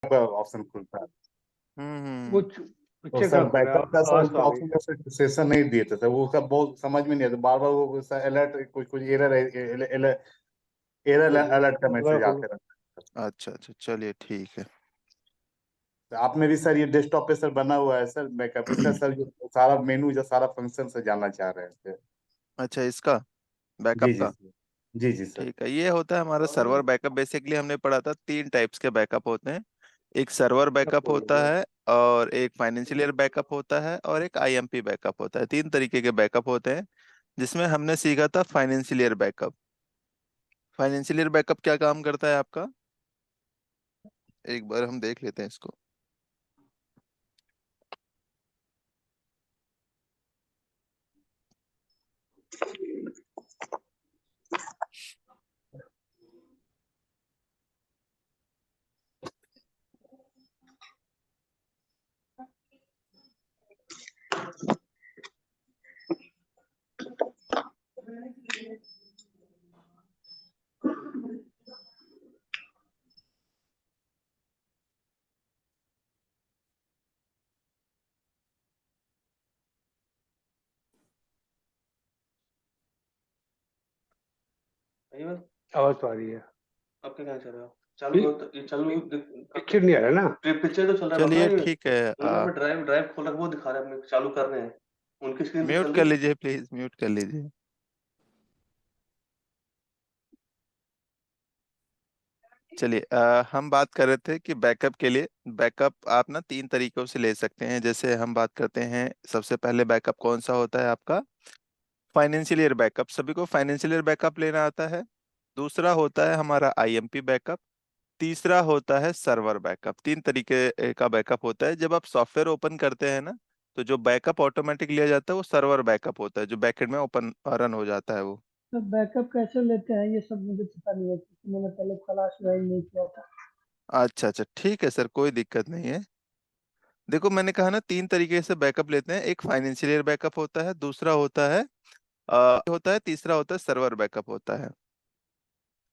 Option खुलता है। वो तो चेक सर आउट करें। बैकअप का सर आवाज तो उसका आ रही ऑप्शन है। का सेशन नहीं दिए थे सर, वो उसका बहुत समझ में नहीं आता, बार बार वो अलर्ट कुछ कुछ एरर एरर अलर्ट का दोबारा मैसेज खोलो। आते रहता है। अच्छा अच्छा, चलिए ठीक है। तो आपने भी सर ये डेस्कटॉप पे सर बना हुआ है सर बैकअप, इसका सर जो सारा मेनू जो सारा फंक्शन से जानना चाह रहे थे। अच्छा, इसका जी बैकअप जी का। सर। जी जी सर। ठीक है, ये होता है हमारा सर्वर बैकअप। बेसिकली हमने पढ़ा था 3 टाइप्स के बैकअप होते हैं। एक सर्वर बैकअप होता है, और एक फाइनेंशियल ईयर बैकअप होता है, और एक आईएमपी बैकअप होता है। 3 तरीके के बैकअप होते हैं, जिसमें हमने सीखा था financial year backup. Financial year backup क्या काम करता है आपका, एक बार हम देख लेते हैं इसको। आवाज तो आ रही है। आपके क्या चल रहा है? चालू ये चालू पिक्चर नहीं आ रहा ना। पिक्चर तो चल रहा है चलिए पापा, ये ठीक है, उन्होंने ड्राइव ड्राइव खोला वो दिखा रहे हैं, अपने चालू कर रहे हैं, उनकी स्क्रीन तो म्यूट चल कर रही है। लीजिए प्लीज, म्यूट कर लीजिए। चलिए, हम बात कर रहे थे कि बैकअप के लिए, बैकअप आप ना 3 तरीकों से ले सकते हैं। जैसे हम बात करते हैं, सबसे पहले बैकअप कौन सा होता है आपका, फाइनेंशियल ईयर बैकअप। सभी को फाइनेंशियल ईयर बैकअप लेना आता है। दूसरा होता है हमारा आईएमपी बैकअप। तीसरा होता है सर्वर बैकअप। 3 तरीके का बैकअप होता है। जब आप सॉफ्टवेयर ओपन करते हैं ना, तो जो बैकअप ऑटोमेटिक लिया जाता है वो सर्वर बैकअप होता है, जो बैकएंड में ओपन रन हो जाता है वो। तो बैकअप कैसे लेते हैं ये सब मुझे पता नहीं है, क्योंकि मैंने पहले क्लास ज्वाइन नहीं किया था। अच्छा अच्छा, ठीक है सर, कोई दिक्कत नहीं है। देखो, मैंने कहा ना 3 तरीके से बैकअप लेते हैं। एक फाइनेंशियल ईयर बैकअप होता है, दूसरा तीसरा होता है सर्वर बैकअप होता है।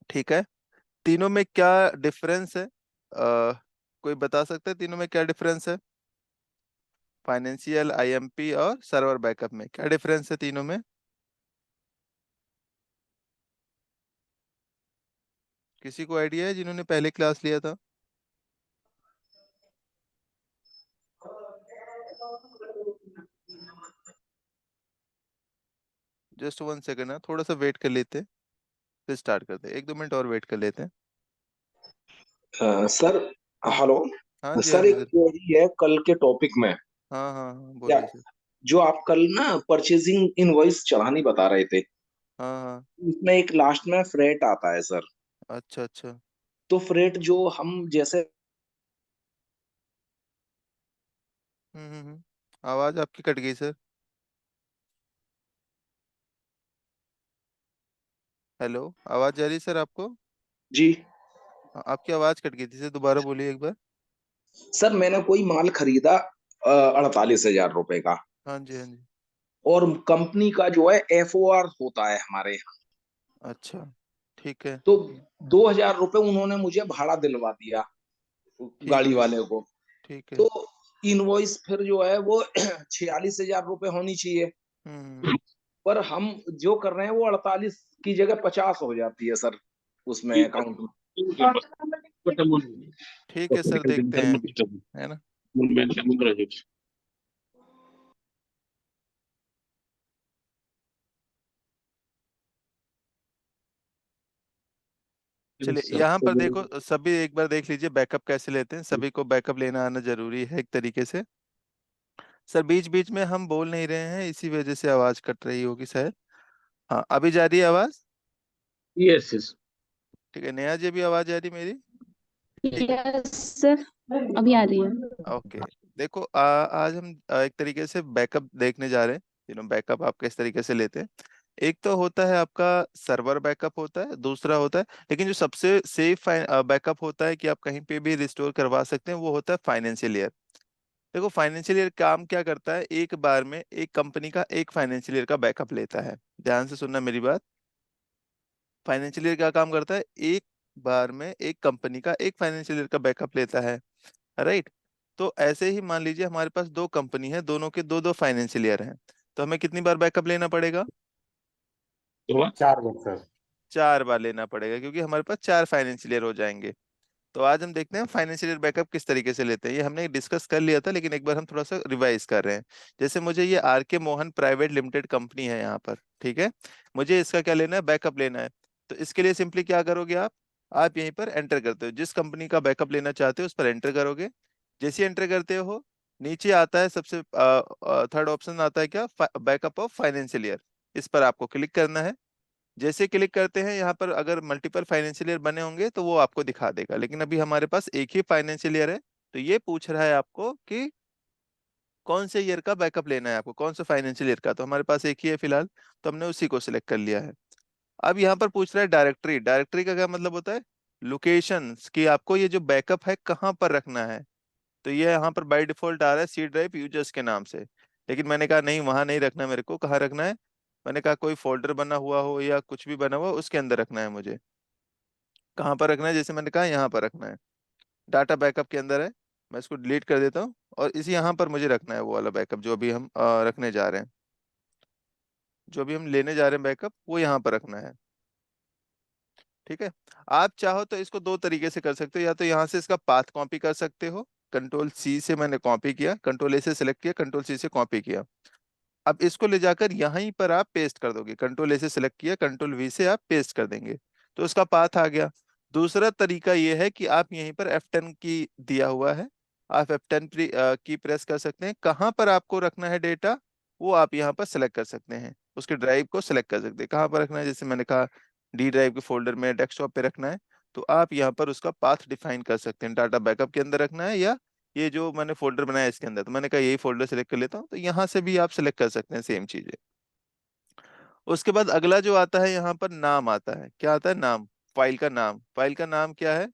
ठीक है, तीनों में क्या डिफरेंस है, कोई बता सकता है तीनों में क्या डिफरेंस है? फाइनेंशियल, आईएमपी और सर्वर बैकअप में क्या डिफरेंस है तीनों में? किसी को आइडिया है जिन्होंने पहले क्लास लिया था? जस्ट 1 सेकेंड ना, थोड़ा सा वेट कर लेते हैं, फिर स्टार्ट करते हैं। 1-2 मिनट और वेट कर लेते हैं। Sir, hello. हाँ जी, हाँ सर, जी एक सर। क्वेरी है कल के टॉपिक में। हाँ हाँ हाँ, या बोलिए सर। जो आप कल ना परचेजिंग इनवॉइस चढ़ानी बता रहे थे, हाँ हाँ। उसमें एक लास्ट में फ्रेट आता है सर। अच्छा अच्छा। तो फ्रेट जो हम जैसे आवाज़ आपकी कट गई सर। हेलो, आवाज़ जा रही है सर आपको? जी हाँ, आपकी आवाज़ कट गई थी सर, दोबारा बोलिए एक बार। सर, मैंने कोई माल खरीदा 48,000 रुपए का, हाँ जी, हाँ जी। और कंपनी का जो है FOR होता है हमारे यहाँ। अच्छा, ठीक है। तो 2,000 रुपए उन्होंने मुझे भाड़ा दिलवा दिया, ठीक गाड़ी है। वाले को। ठीक है। तो इनवॉइस फिर जो है वो 46,000 रुपए होनी चाहिए, हम्म। पर हम जो कर रहे हैं वो 48 की जगह 50 हो जाती है सर उसमें अकाउंट में। ठीक है सर, देखते हैं, है ना। चलिए, यहाँ पर देखो, सभी एक बार देख लीजिए बैकअप कैसे लेते हैं। सभी को बैकअप लेना आना जरूरी है एक तरीके से। सर, बीच बीच में हम बोल नहीं रहे हैं, इसी वजह से आवाज़ कट रही होगी शायद। हाँ, अभी जा रही है आवाज़? Yes yes. ठीक है, नेहा जी, अभी आवाज़ आ रही मेरी? यस सर, अभी आ रही है। ओके। देखो, आज हम एक तरीके से बैकअप देखने जा रहे हैं। बैकअप आप किस तरीके से लेते हैं। एक तो होता है आपका सर्वर बैकअप होता है, दूसरा होता है, लेकिन जो सबसे सेफ बैकअप होता है कि आप कहीं पे भी रिस्टोर करवा सकते हैं, वो होता है फाइनेंशियल ईयर। देखो, फाइनेंशियल ईयर काम क्या करता है, एक बार में एक कंपनी का एक फाइनेंशियल ईयर का बैकअप लेता है। ध्यान से सुनना मेरी बात। फाइनेंशियल ईयर क्या काम करता है, एक बार में एक कंपनी का एक फाइनेंशियल ईयर का बैकअप लेता है। राइट। तो ऐसे ही मान लीजिए हमारे पास दो कंपनी है, दोनों के दो दो फाइनेंशियल ईयर हैं, तो हमें कितनी बार बैकअप लेना पड़ेगा? 4 बार सर। 4 बार लेना पड़ेगा, क्योंकि हमारे पास 4 फाइनेंशियल ईयर हो जाएंगे। तो आज हम देखते हैं फाइनेंशियल ईयर बैकअप किस तरीके से लेते हैं। ये हमने डिस्कस कर लिया था, लेकिन एक बार हम थोड़ा सा रिवाइज कर रहे हैं। जैसे मुझे ये आर के मोहन प्राइवेट लिमिटेड कंपनी है यहाँ पर, ठीक है, मुझे इसका क्या लेना है? बैकअप लेना है। तो इसके लिए सिंपली क्या करोगे आप यहीं पर एंटर करते हो, जिस कंपनी का बैकअप लेना चाहते हो उस पर एंटर करोगे। जैसे एंटर करते हो नीचे आता है सबसे थर्ड ऑप्शन आता है क्या? Backup of financial year. इस पर आपको क्लिक करना है। जैसे क्लिक करते हैं यहाँ पर, अगर मल्टीपल फाइनेंशियल ईयर बने होंगे तो वो आपको दिखा देगा, लेकिन अभी हमारे पास एक ही फाइनेंशियल ईयर है। तो ये पूछ रहा है आपको कि कौन से ईयर का बैकअप लेना है आपको, कौन सा फाइनेंशियल ईयर का। तो हमारे पास एक ही है फिलहाल, तो हमने उसी को सिलेक्ट कर लिया है। अब यहाँ पर पूछ रहा है डायरेक्टरी। डायरेक्टरी का क्या मतलब होता है? लोकेशन, कि आपको ये जो बैकअप है कहाँ पर रखना है। तो ये यहाँ पर बाय डिफॉल्ट आ रहा है सी ड्राइव यूजर्स के नाम से, लेकिन मैंने कहा नहीं, वहां नहीं रखना मेरे को। कहाँ रखना है? मैंने कहा कोई फोल्डर बना हुआ हो या कुछ भी बना हुआ हो उसके अंदर रखना है मुझे। कहाँ पर रखना है? जैसे मैंने कहा यहाँ पर रखना है, डाटा बैकअप के अंदर है। मैं इसको डिलीट कर देता हूँ, और इसी यहाँ पर मुझे रखना है वो वाला बैकअप जो अभी हम रखने जा रहे हैं, जो अभी हम लेने जा रहे हैं बैकअप, वो यहाँ पर रखना है। ठीक है। आप चाहो तो इसको दो तरीके से कर सकते हो, या तो यहाँ से इसका पाथ कॉपी कर सकते हो। कंट्रोल सी से मैंने कॉपी किया, कंट्रोल ए से सिलेक्ट किया, कंट्रोल सी से कॉपी किया। अब इसको ले जाकर यहीं पर आप पेस्ट कर दोगे। कंट्रोल ए से सिलेक्ट किया, कंट्रोल वी से आप पेस्ट कर देंगे, तो उसका पाथ आ गया। दूसरा तरीका ये है कि आप यहीं पर F10 की दिया हुआ है, आप F10 की प्रेस कर सकते हैं। कहाँ पर आपको रखना है डेटा, वो आप यहाँ पर सिलेक्ट कर सकते हैं, उसके ड्राइव को सिलेक्ट कर सकते हैं कहाँ पर रखना है। जैसे मैंने कहा डी ड्राइव के फोल्डर में डेस्कटॉप पे रखना है, तो आप यहाँ पर उसका पाथ डिफाइन कर सकते हैं। डाटा बैकअप के अंदर रखना है या ये जो मैंने फोल्डर बनाया इसके अंदर, तो मैंने कहा यही फोल्डर सेलेक्ट कर लेता हूँ, तो यहाँ से भी आप सिलेक्ट कर सकते हैं सेम चीजें। उसके बाद अगला जो आता है यहाँ पर नाम आता है। क्या आता है? नाम। फाइल का नाम। फाइल का नाम क्या है?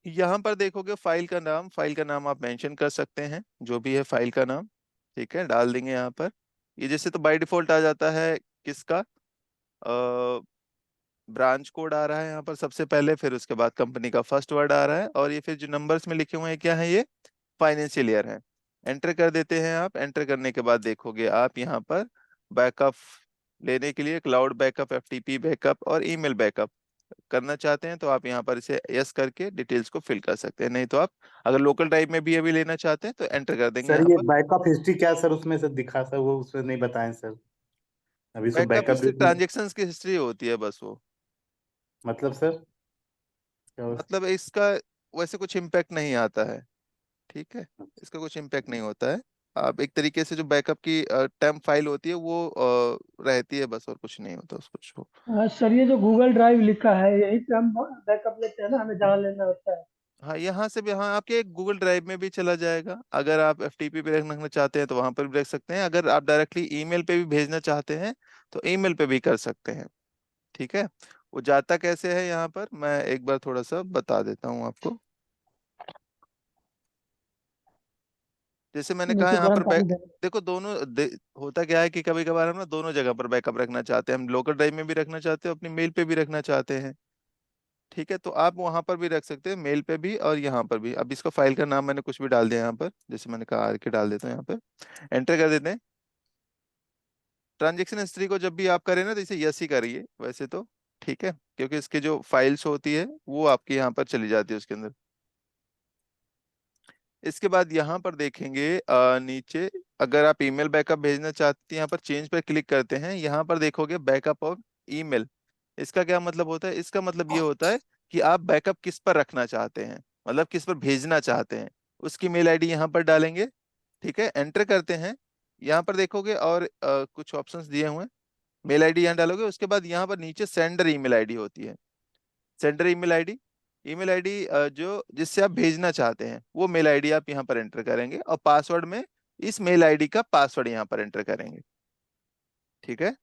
यहाँ पर देखोगे फाइल का नाम, फाइल का नाम आप मेंशन कर सकते हैं, जो भी है फाइल का नाम, ठीक है, डाल देंगे यहाँ पर। ये जैसे तो बाय डिफॉल्ट आ जाता है किसका, ब्रांच कोड आ रहा है यहाँ पर सबसे पहले, फिर उसके बाद कंपनी का फर्स्ट वर्ड आ रहा है, और ये फिर जो नंबर्स में लिखे हुए हैं क्या है, ये फाइनेंशियल ईयर है। एंटर कर देते हैं आप। एंटर करने के बाद देखोगे आप यहाँ पर बैकअप लेने के लिए क्लाउड बैकअप, एफटीपी बैकअप और ईमेल बैकअप करना चाहते हैं, तो आप यहाँ पर इसे यस करके डिटेल्स को फिल कर सकते हैं। नहीं तो आप अगर लोकल ड्राइव में भी अभी लेना चाहते हैं तो एंटर कर देंगे सर यहाँ ये पर। बैकअप हिस्ट्री क्या सर उसमें से दिखा सर, वो उसमें नहीं बताएं सर। अभी सब बैकअप बैकअप हिस्ट्री ट्रांजेक्शन की हिस्ट्री होती है बस वो। मतलब सर क्या मतलब इसका वैसे कुछ इम्पैक्ट नहीं आता है, ठीक है, इसका कुछ इम्पैक्ट नहीं होता है। आप एक तरीके से जो बैकअप की टेम्प फाइल होती है वो रहती है बस, और कुछ नहीं होता उसको शो। सर ये जो गूगल ड्राइव लिखा है यही पे हम बैकअप लेते हैं ना, हमें जहाँ लेना होता है। हाँ, यहाँ से भी, हाँ, आपके गूगल ड्राइव में भी चला जाएगा। अगर आप एफटीपी पे रखना चाहते हैं तो वहां पर भी रख सकते हैं। अगर आप डायरेक्टली ईमेल पे भी भेजना चाहते हैं तो ईमेल पे भी कर सकते हैं, ठीक है। वो जाता कैसे है यहाँ पर मैं एक बार थोड़ा सा बता देता हूँ आपको। जैसे मैंने कहा नीचे यहाँ गर्म पर पानी बैक, देना। देखो दोनों होता क्या है कि कभी कभार हम ना दोनों जगह पर बैकअप रखना चाहते हैं। हम लोकल ड्राइव में भी रखना चाहते हैं, अपनी मेल पे भी रखना चाहते हैं, ठीक है। तो आप वहां पर भी रख सकते हैं, मेल पे भी और यहाँ पर भी। अब इसका फाइल का नाम मैंने कुछ भी डाल दिया यहाँ पर, जैसे मैंने कहा आर के डाल देता हूँ यहाँ पर, एंटर कर देते हैं। ट्रांजेक्शन हिस्ट्री को जब भी आप करें ना तो इसे यस ही करिए वैसे तो, ठीक है, क्योंकि इसकी जो फाइल्स होती है वो आपके यहाँ पर चली जाती है उसके अंदर। इसके बाद यहाँ पर देखेंगे नीचे, अगर आप ईमेल बैकअप भेजना चाहते हैं यहाँ पर चेंज पर क्लिक करते हैं, यहाँ पर देखोगे बैकअप ऑफ ईमेल। इसका क्या मतलब होता है? इसका मतलब ये होता है कि आप बैकअप किस पर रखना चाहते हैं, मतलब किस पर भेजना चाहते हैं, उसकी मेल आईडी यहाँ पर डालेंगे, ठीक है। एंटर करते हैं, यहाँ पर देखोगे और कुछ ऑप्शंस दिए हुए हैं। मेल आईडी यहाँ डालोगे, उसके बाद यहाँ पर नीचे सेंडर ईमेल आईडी होती है। Sender email ID, email ID जो जिससे आप भेजना चाहते हैं वो मेल आईडी आप यहाँ पर एंटर करेंगे, और पासवर्ड में इस मेल आईडी का पासवर्ड यहाँ पर एंटर करेंगे, ठीक है।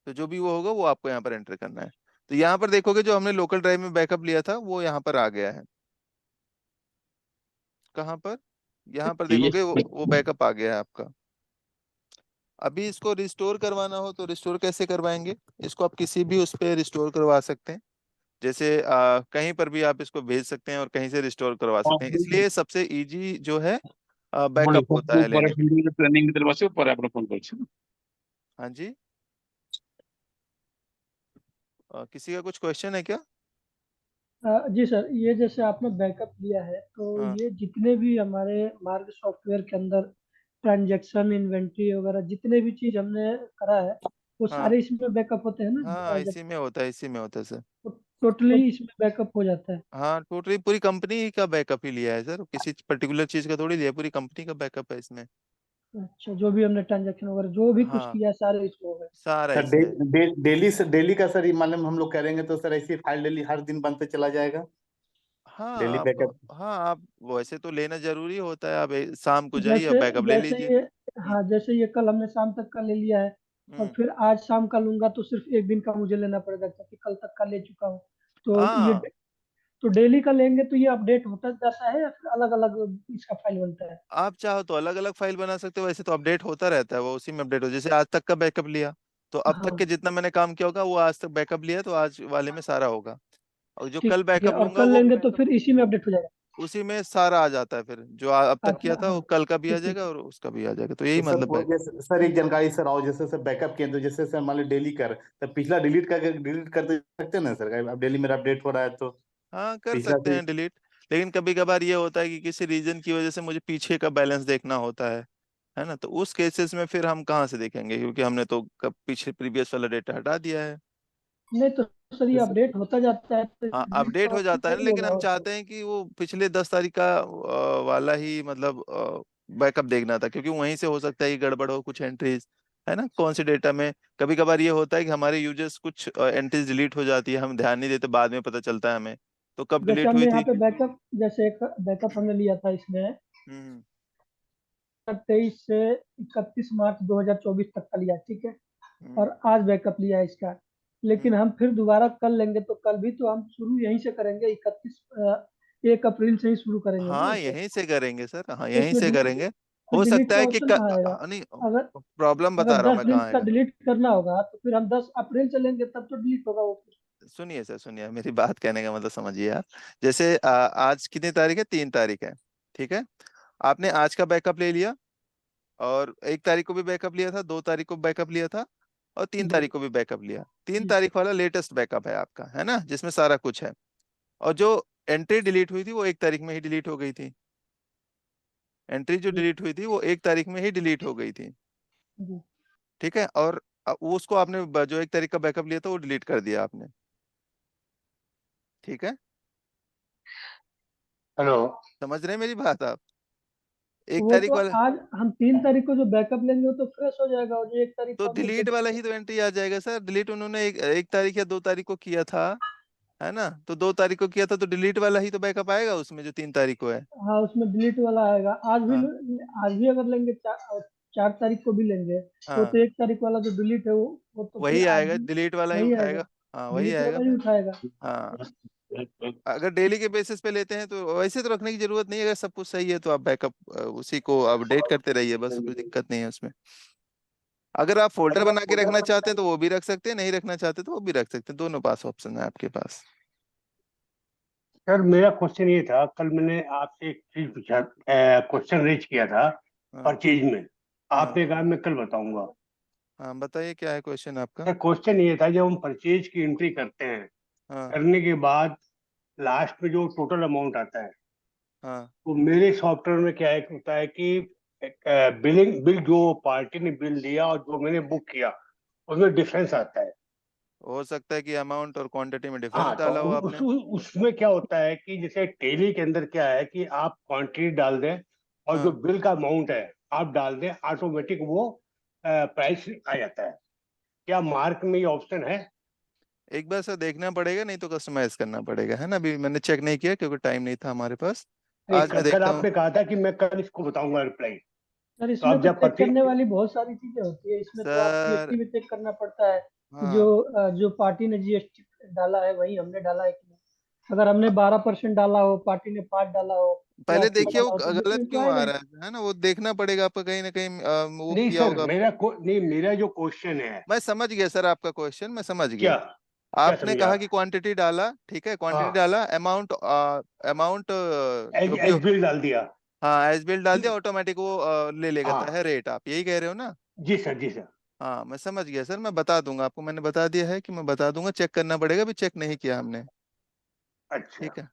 तो जो भी वो होगा वो आपको यहाँ पर एंटर करना है। तो यहाँ पर देखोगे जो हमने लोकल ड्राइव में बैकअप लिया था वो यहाँ पर आ गया है। कहाँ पर? यहाँ पर देखोगे वो बैकअप आ गया है आपका। अभी इसको रिस्टोर करवाना हो तो रिस्टोर कैसे करवाएंगे? इसको आप किसी भी उस पे रिस्टोर करवा सकते हैं, जैसे कहीं पर भी आप इसको भेज सकते हैं और कहीं से रिस्टोर करवा सकते हैं, इसलिए सबसे इजी जो है बैकअप होता है लेने के लिए। ट्रेनिंग ଭିତରେ ବସିବ ପରେ ଆପଣ ଫୋନ କରୁଛି। हाँ जी, किसी का कुछ क्वेश्चन है क्या? जी सर, ये जैसे आपने बैकअप लिया है तो हाँ ये जितने भी हमारे मार्ग सॉफ्टवेयर के अंदर ट्रांजैक्शन इन्वेंट्री वगैरह जितने भी चीज हमने करा है वो हाँ सारे इसमें बैकअप होते हैं ना? हाँ, जब इसी में होता है, इसी में होता है सर। टोटली इसमें बैकअप हो जाता है। हाँ, टोटली पूरी कंपनी का बैकअप ही लिया है सर, किसी पर्टिकुलर चीज का थोड़ी लिया, पूरी कंपनी का बैकअप है इसमें। अच्छा, जो भी हमने ट्रांजैक्शन वगैरह जो भी कुछ हाँ, किया सारे इसमें हो गए। सारा सर इसमें। डेली से डेली का सर, ये मालूम हम लोग करेंगे तो सर ऐसी फाइल डेली हर दिन बनते चला जाएगा, हाँ डेली आप बैकअप। हाँ आप वैसे तो लेना जरूरी होता है, आप शाम को जाइए और जैसे बैकअप ले जैसे लीजिए। ये हाँ, जैसे ये कल हमने शाम तक का ले लिया है और हम्म। फिर आज शाम का लूंगा तो सिर्फ एक दिन का मुझे लेना पड़ेगा क्योंकि कल तक का ले चुका हूँ। तो ये हाँ, तो डेली का लेंगे तो ये अपडेट होता जाता है या फिर अलग अलग इसका फाइल बनता है? आप चाहो तो अलग अलग फाइल बना सकते हो, वैसे तो अपडेट होता रहता है, वो उसी में अपडेट हो, जैसे आज तक का बैकअप लिया तो अब तक के हाँ जितना मैंने काम किया होगा वो आज तक बैकअप लिया तो आज वाले में सारा होगा, और जो ठीक कल है, बैकअप और लूंगा कल वो लेंगे तो फिर इसी में अपडेट हो जाएगा। उसी में सारा आ जाता है, फिर जो अब तक किया अच्छा था हाँ, वो कल का भी आ ठीक जाएगा ठीक। और उसका भी आ जाएगा, तो यही तो सर मतलब वो बैक। जैसे सर एक जानकारी सर आओ, जैसे सर बैकअप किए तो जैसे सर मान लो डेली कर, तो पिछला डिलीट कर सकते हैं ना सर? अब डेली मेरा अपडेट हो रहा है तो हाँ, कर पिछला सकते हैं डिलीट, लेकिन कभी कभार ये होता है कि किसी रीजन की वजह से मुझे पीछे का बैलेंस देखना होता है ना, तो उस केसेस में फिर हम कहाँ से देखेंगे, क्योंकि हमने तो कब पीछे प्रीवियस वाला डेटा हटा दिया है। नहीं तो सर ये अपडेट होता जाता है तो हाँ, डिलीट का अपडेट हो ऑप्शन जाता है, नहीं लेकिन होगा हम और क्या? चाहते हैं कि वो पिछले 10 तारीख का वाला ही मतलब बैकअप देखना था, क्योंकि वहीं से हो सकता है कि गड़बड़ हो कुछ एंट्रीज, है ना, कौन से डेटा में। कभी कभार ये होता है कि हमारे यूजर्स कुछ एंट्रीज डिलीट हो जाती है, हम ध्यान नहीं देते, बाद में पता चलता है हमें तो कब जैसे डिलीट हुई हमने यहाँ थी। पे बैकअप, जैसे एक बैकअप हमने लिया था इसमें हम्म 23 से 31 मार्च 2024 तक का लिया, ठीक है, हम्म और आज बैकअप लिया है इसका। लेकिन हम्म। हम फिर दोबारा कल लेंगे तो कल भी तो हम शुरू यहीं से करेंगे, 1 अप्रैल से ही शुरू करेंगे ना हाँ, इसे। यहीं से करेंगे सर, हाँ तो यहीं इसमें से करेंगे। फिर हो डिलीट सकता का है कि ऑप्शन कहाँ आएगा? नहीं, अगर प्रॉब्लम अगर बता रहा हूँ 10 मैं दिन कहाँ का आएगा। डिलीट करना होगा तो फिर हम 10 अप्रैल से लेंगे तब तो डिलीट होगा वो। सुनिए सर, सुनिए, मेरी बात कहने का मतलब समझिए आप। जैसे आज कितनी तारीख है? 3 तारीख है, ठीक है। आपने आज का बैकअप ले लिया, और 1 तारीख को भी बैकअप लिया था, 2 तारीख को बैकअप लिया था, और तीन जी तारीख को भी बैकअप लिया। तीन जी तारीख वाला लेटेस्ट बैकअप है आपका, है ना, जिसमें सारा कुछ है। और जो एंट्री डिलीट हुई थी वो 1 तारीख में ही डिलीट हो गई थी। एंट्री जो जी डिलीट हुई थी वो 1 तारीख में ही डिलीट हो गई थी, जी। ठीक है। और वो उसको आपने जो 1 तारीख का बैकअप लिया था वो डिलीट कर दिया आपने, ठीक है। हेलो। समझ रहे हैं मेरी बात आप? एक वो तारीख तो वाला आज हम 3 तारीख को जो बैकअप लेंगे वो तो फ्रेश हो जाएगा, और जो 1 तारीख तो को हमने डिलीट वाला delete ही तो एंट्री आ जाएगा सर। डिलीट उन्होंने 1 तारीख या 2 तारीख को किया था, है ना, तो 2 तारीख को किया था तो डिलीट वाला ही तो बैकअप आएगा उसमें जो 3 तारीख को है। हाँ उसमें डिलीट वाला आएगा। हाँ आज भी अगर लेंगे 4 तारीख को भी लेंगे तो हाँ, 1 तारीख वाला जो डिलीट है वो तो फिर वही आज आएगा, भी डिलीट वाला ही वही आएगा, उठाएगा। हाँ, वही डिलीट आएगा। वाला ही उठाएगा। हाँ, अगर डेली के बेसिस पे लेते हैं तो वैसे तो रखने की जरूरत नहीं है, अगर सब कुछ सही है तो आप बैकअप उसी को अपडेट करते रहिए, बस कोई दिक्कत नहीं है उसमें। अगर आप फोल्डर बना के रखना चाहते हैं तो वो भी रख सकते हैं, नहीं रखना चाहते तो वो भी रख सकते हैं, दोनों पास ऑप्शन है आपके पास। सर मेरा क्वेश्चन ये था, कल मैंने आपसे एक चीज पूछा, क्वेश्चन रेज किया था हाँ परचेज में। हाँ आपने कहा मैं कल बताऊंगा। हाँ, बताइए क्या है क्वेश्चन आपका। सर क्वेश्चन ये था, जब हम परचेज की एंट्री करते हैं, हाँ करने के बाद लास्ट में जो टोटल अमाउंट आता है, हाँ, तो मेरे सॉफ्टवेयर में क्या है होता है कि बिल जो पार्टी ने बिल दिया और जो मैंने बुक किया उसमें डिफरेंस आता है। हो सकता है कि अमाउंट और क्वांटिटी में डिफरेंस हाँ, तो डाला हो आपने। उसमें क्या होता है कि जैसे टेली के अंदर क्या है कि आप क्वांटिटी डाल दें और जो हाँ, बिल का अमाउंट है आप डाल दें, ऑटोमेटिक वो प्राइस आ जाता है। क्या मार्क में ये ऑप्शन है? एक बार सर देखना पड़ेगा, नहीं तो कस्टमाइज करना पड़ेगा, है ना, अभी मैंने चेक नहीं किया क्योंकि टाइम नहीं था हमारे पास। नहीं, आज मैं कल देखता हूँ। आपने कहा था कि मैं कल इसको बताऊंगा रिप्लाई। सर तो इसमें आप तो जब चेक परचेज, करने वाली बहुत सारी चीजें होती है, इसमें तो आप सर जीएसटी में चेक करना पड़ता है कि हाँ जो पार्टी ने जीएसटी डाला है वही हमने डाला है कि नहीं। अगर हमने 12% डाला हो, पार्टी ने 5 डाला हो, पहले आपको देखिए वो पता हो तो गलत बिल्कुल क्यों ट्राई आ करें। रहा है ना, वो देखना पड़ेगा आपका कहीं ना कहीं वो नहीं किया सर, होगा। मेरा जो क्वेश्चन है, मैं समझ गया सर आपका क्वेश्चन, मैं समझ क्या गया। क्या आपने समझे कहा आप? कि क्वांटिटी डाला, ठीक है, क्वांटिटी हाँ, डाला, अमाउंट अमाउंट एज जो भी एज बिल डाल दिया। हाँ एज बिल डाल दिया, ठीक। ऑटोमेटिक वो ले लेगा हाँ है रेट, आप यही कह रहे हो ना? जी सर, जी सर। हाँ मैं समझ गया सर, मैं बता दूंगा आपको, मैंने बता दिया है कि मैं बता दूंगा, चेक करना पड़ेगा, अभी चेक नहीं किया हमने। अच्छा, ठीक है।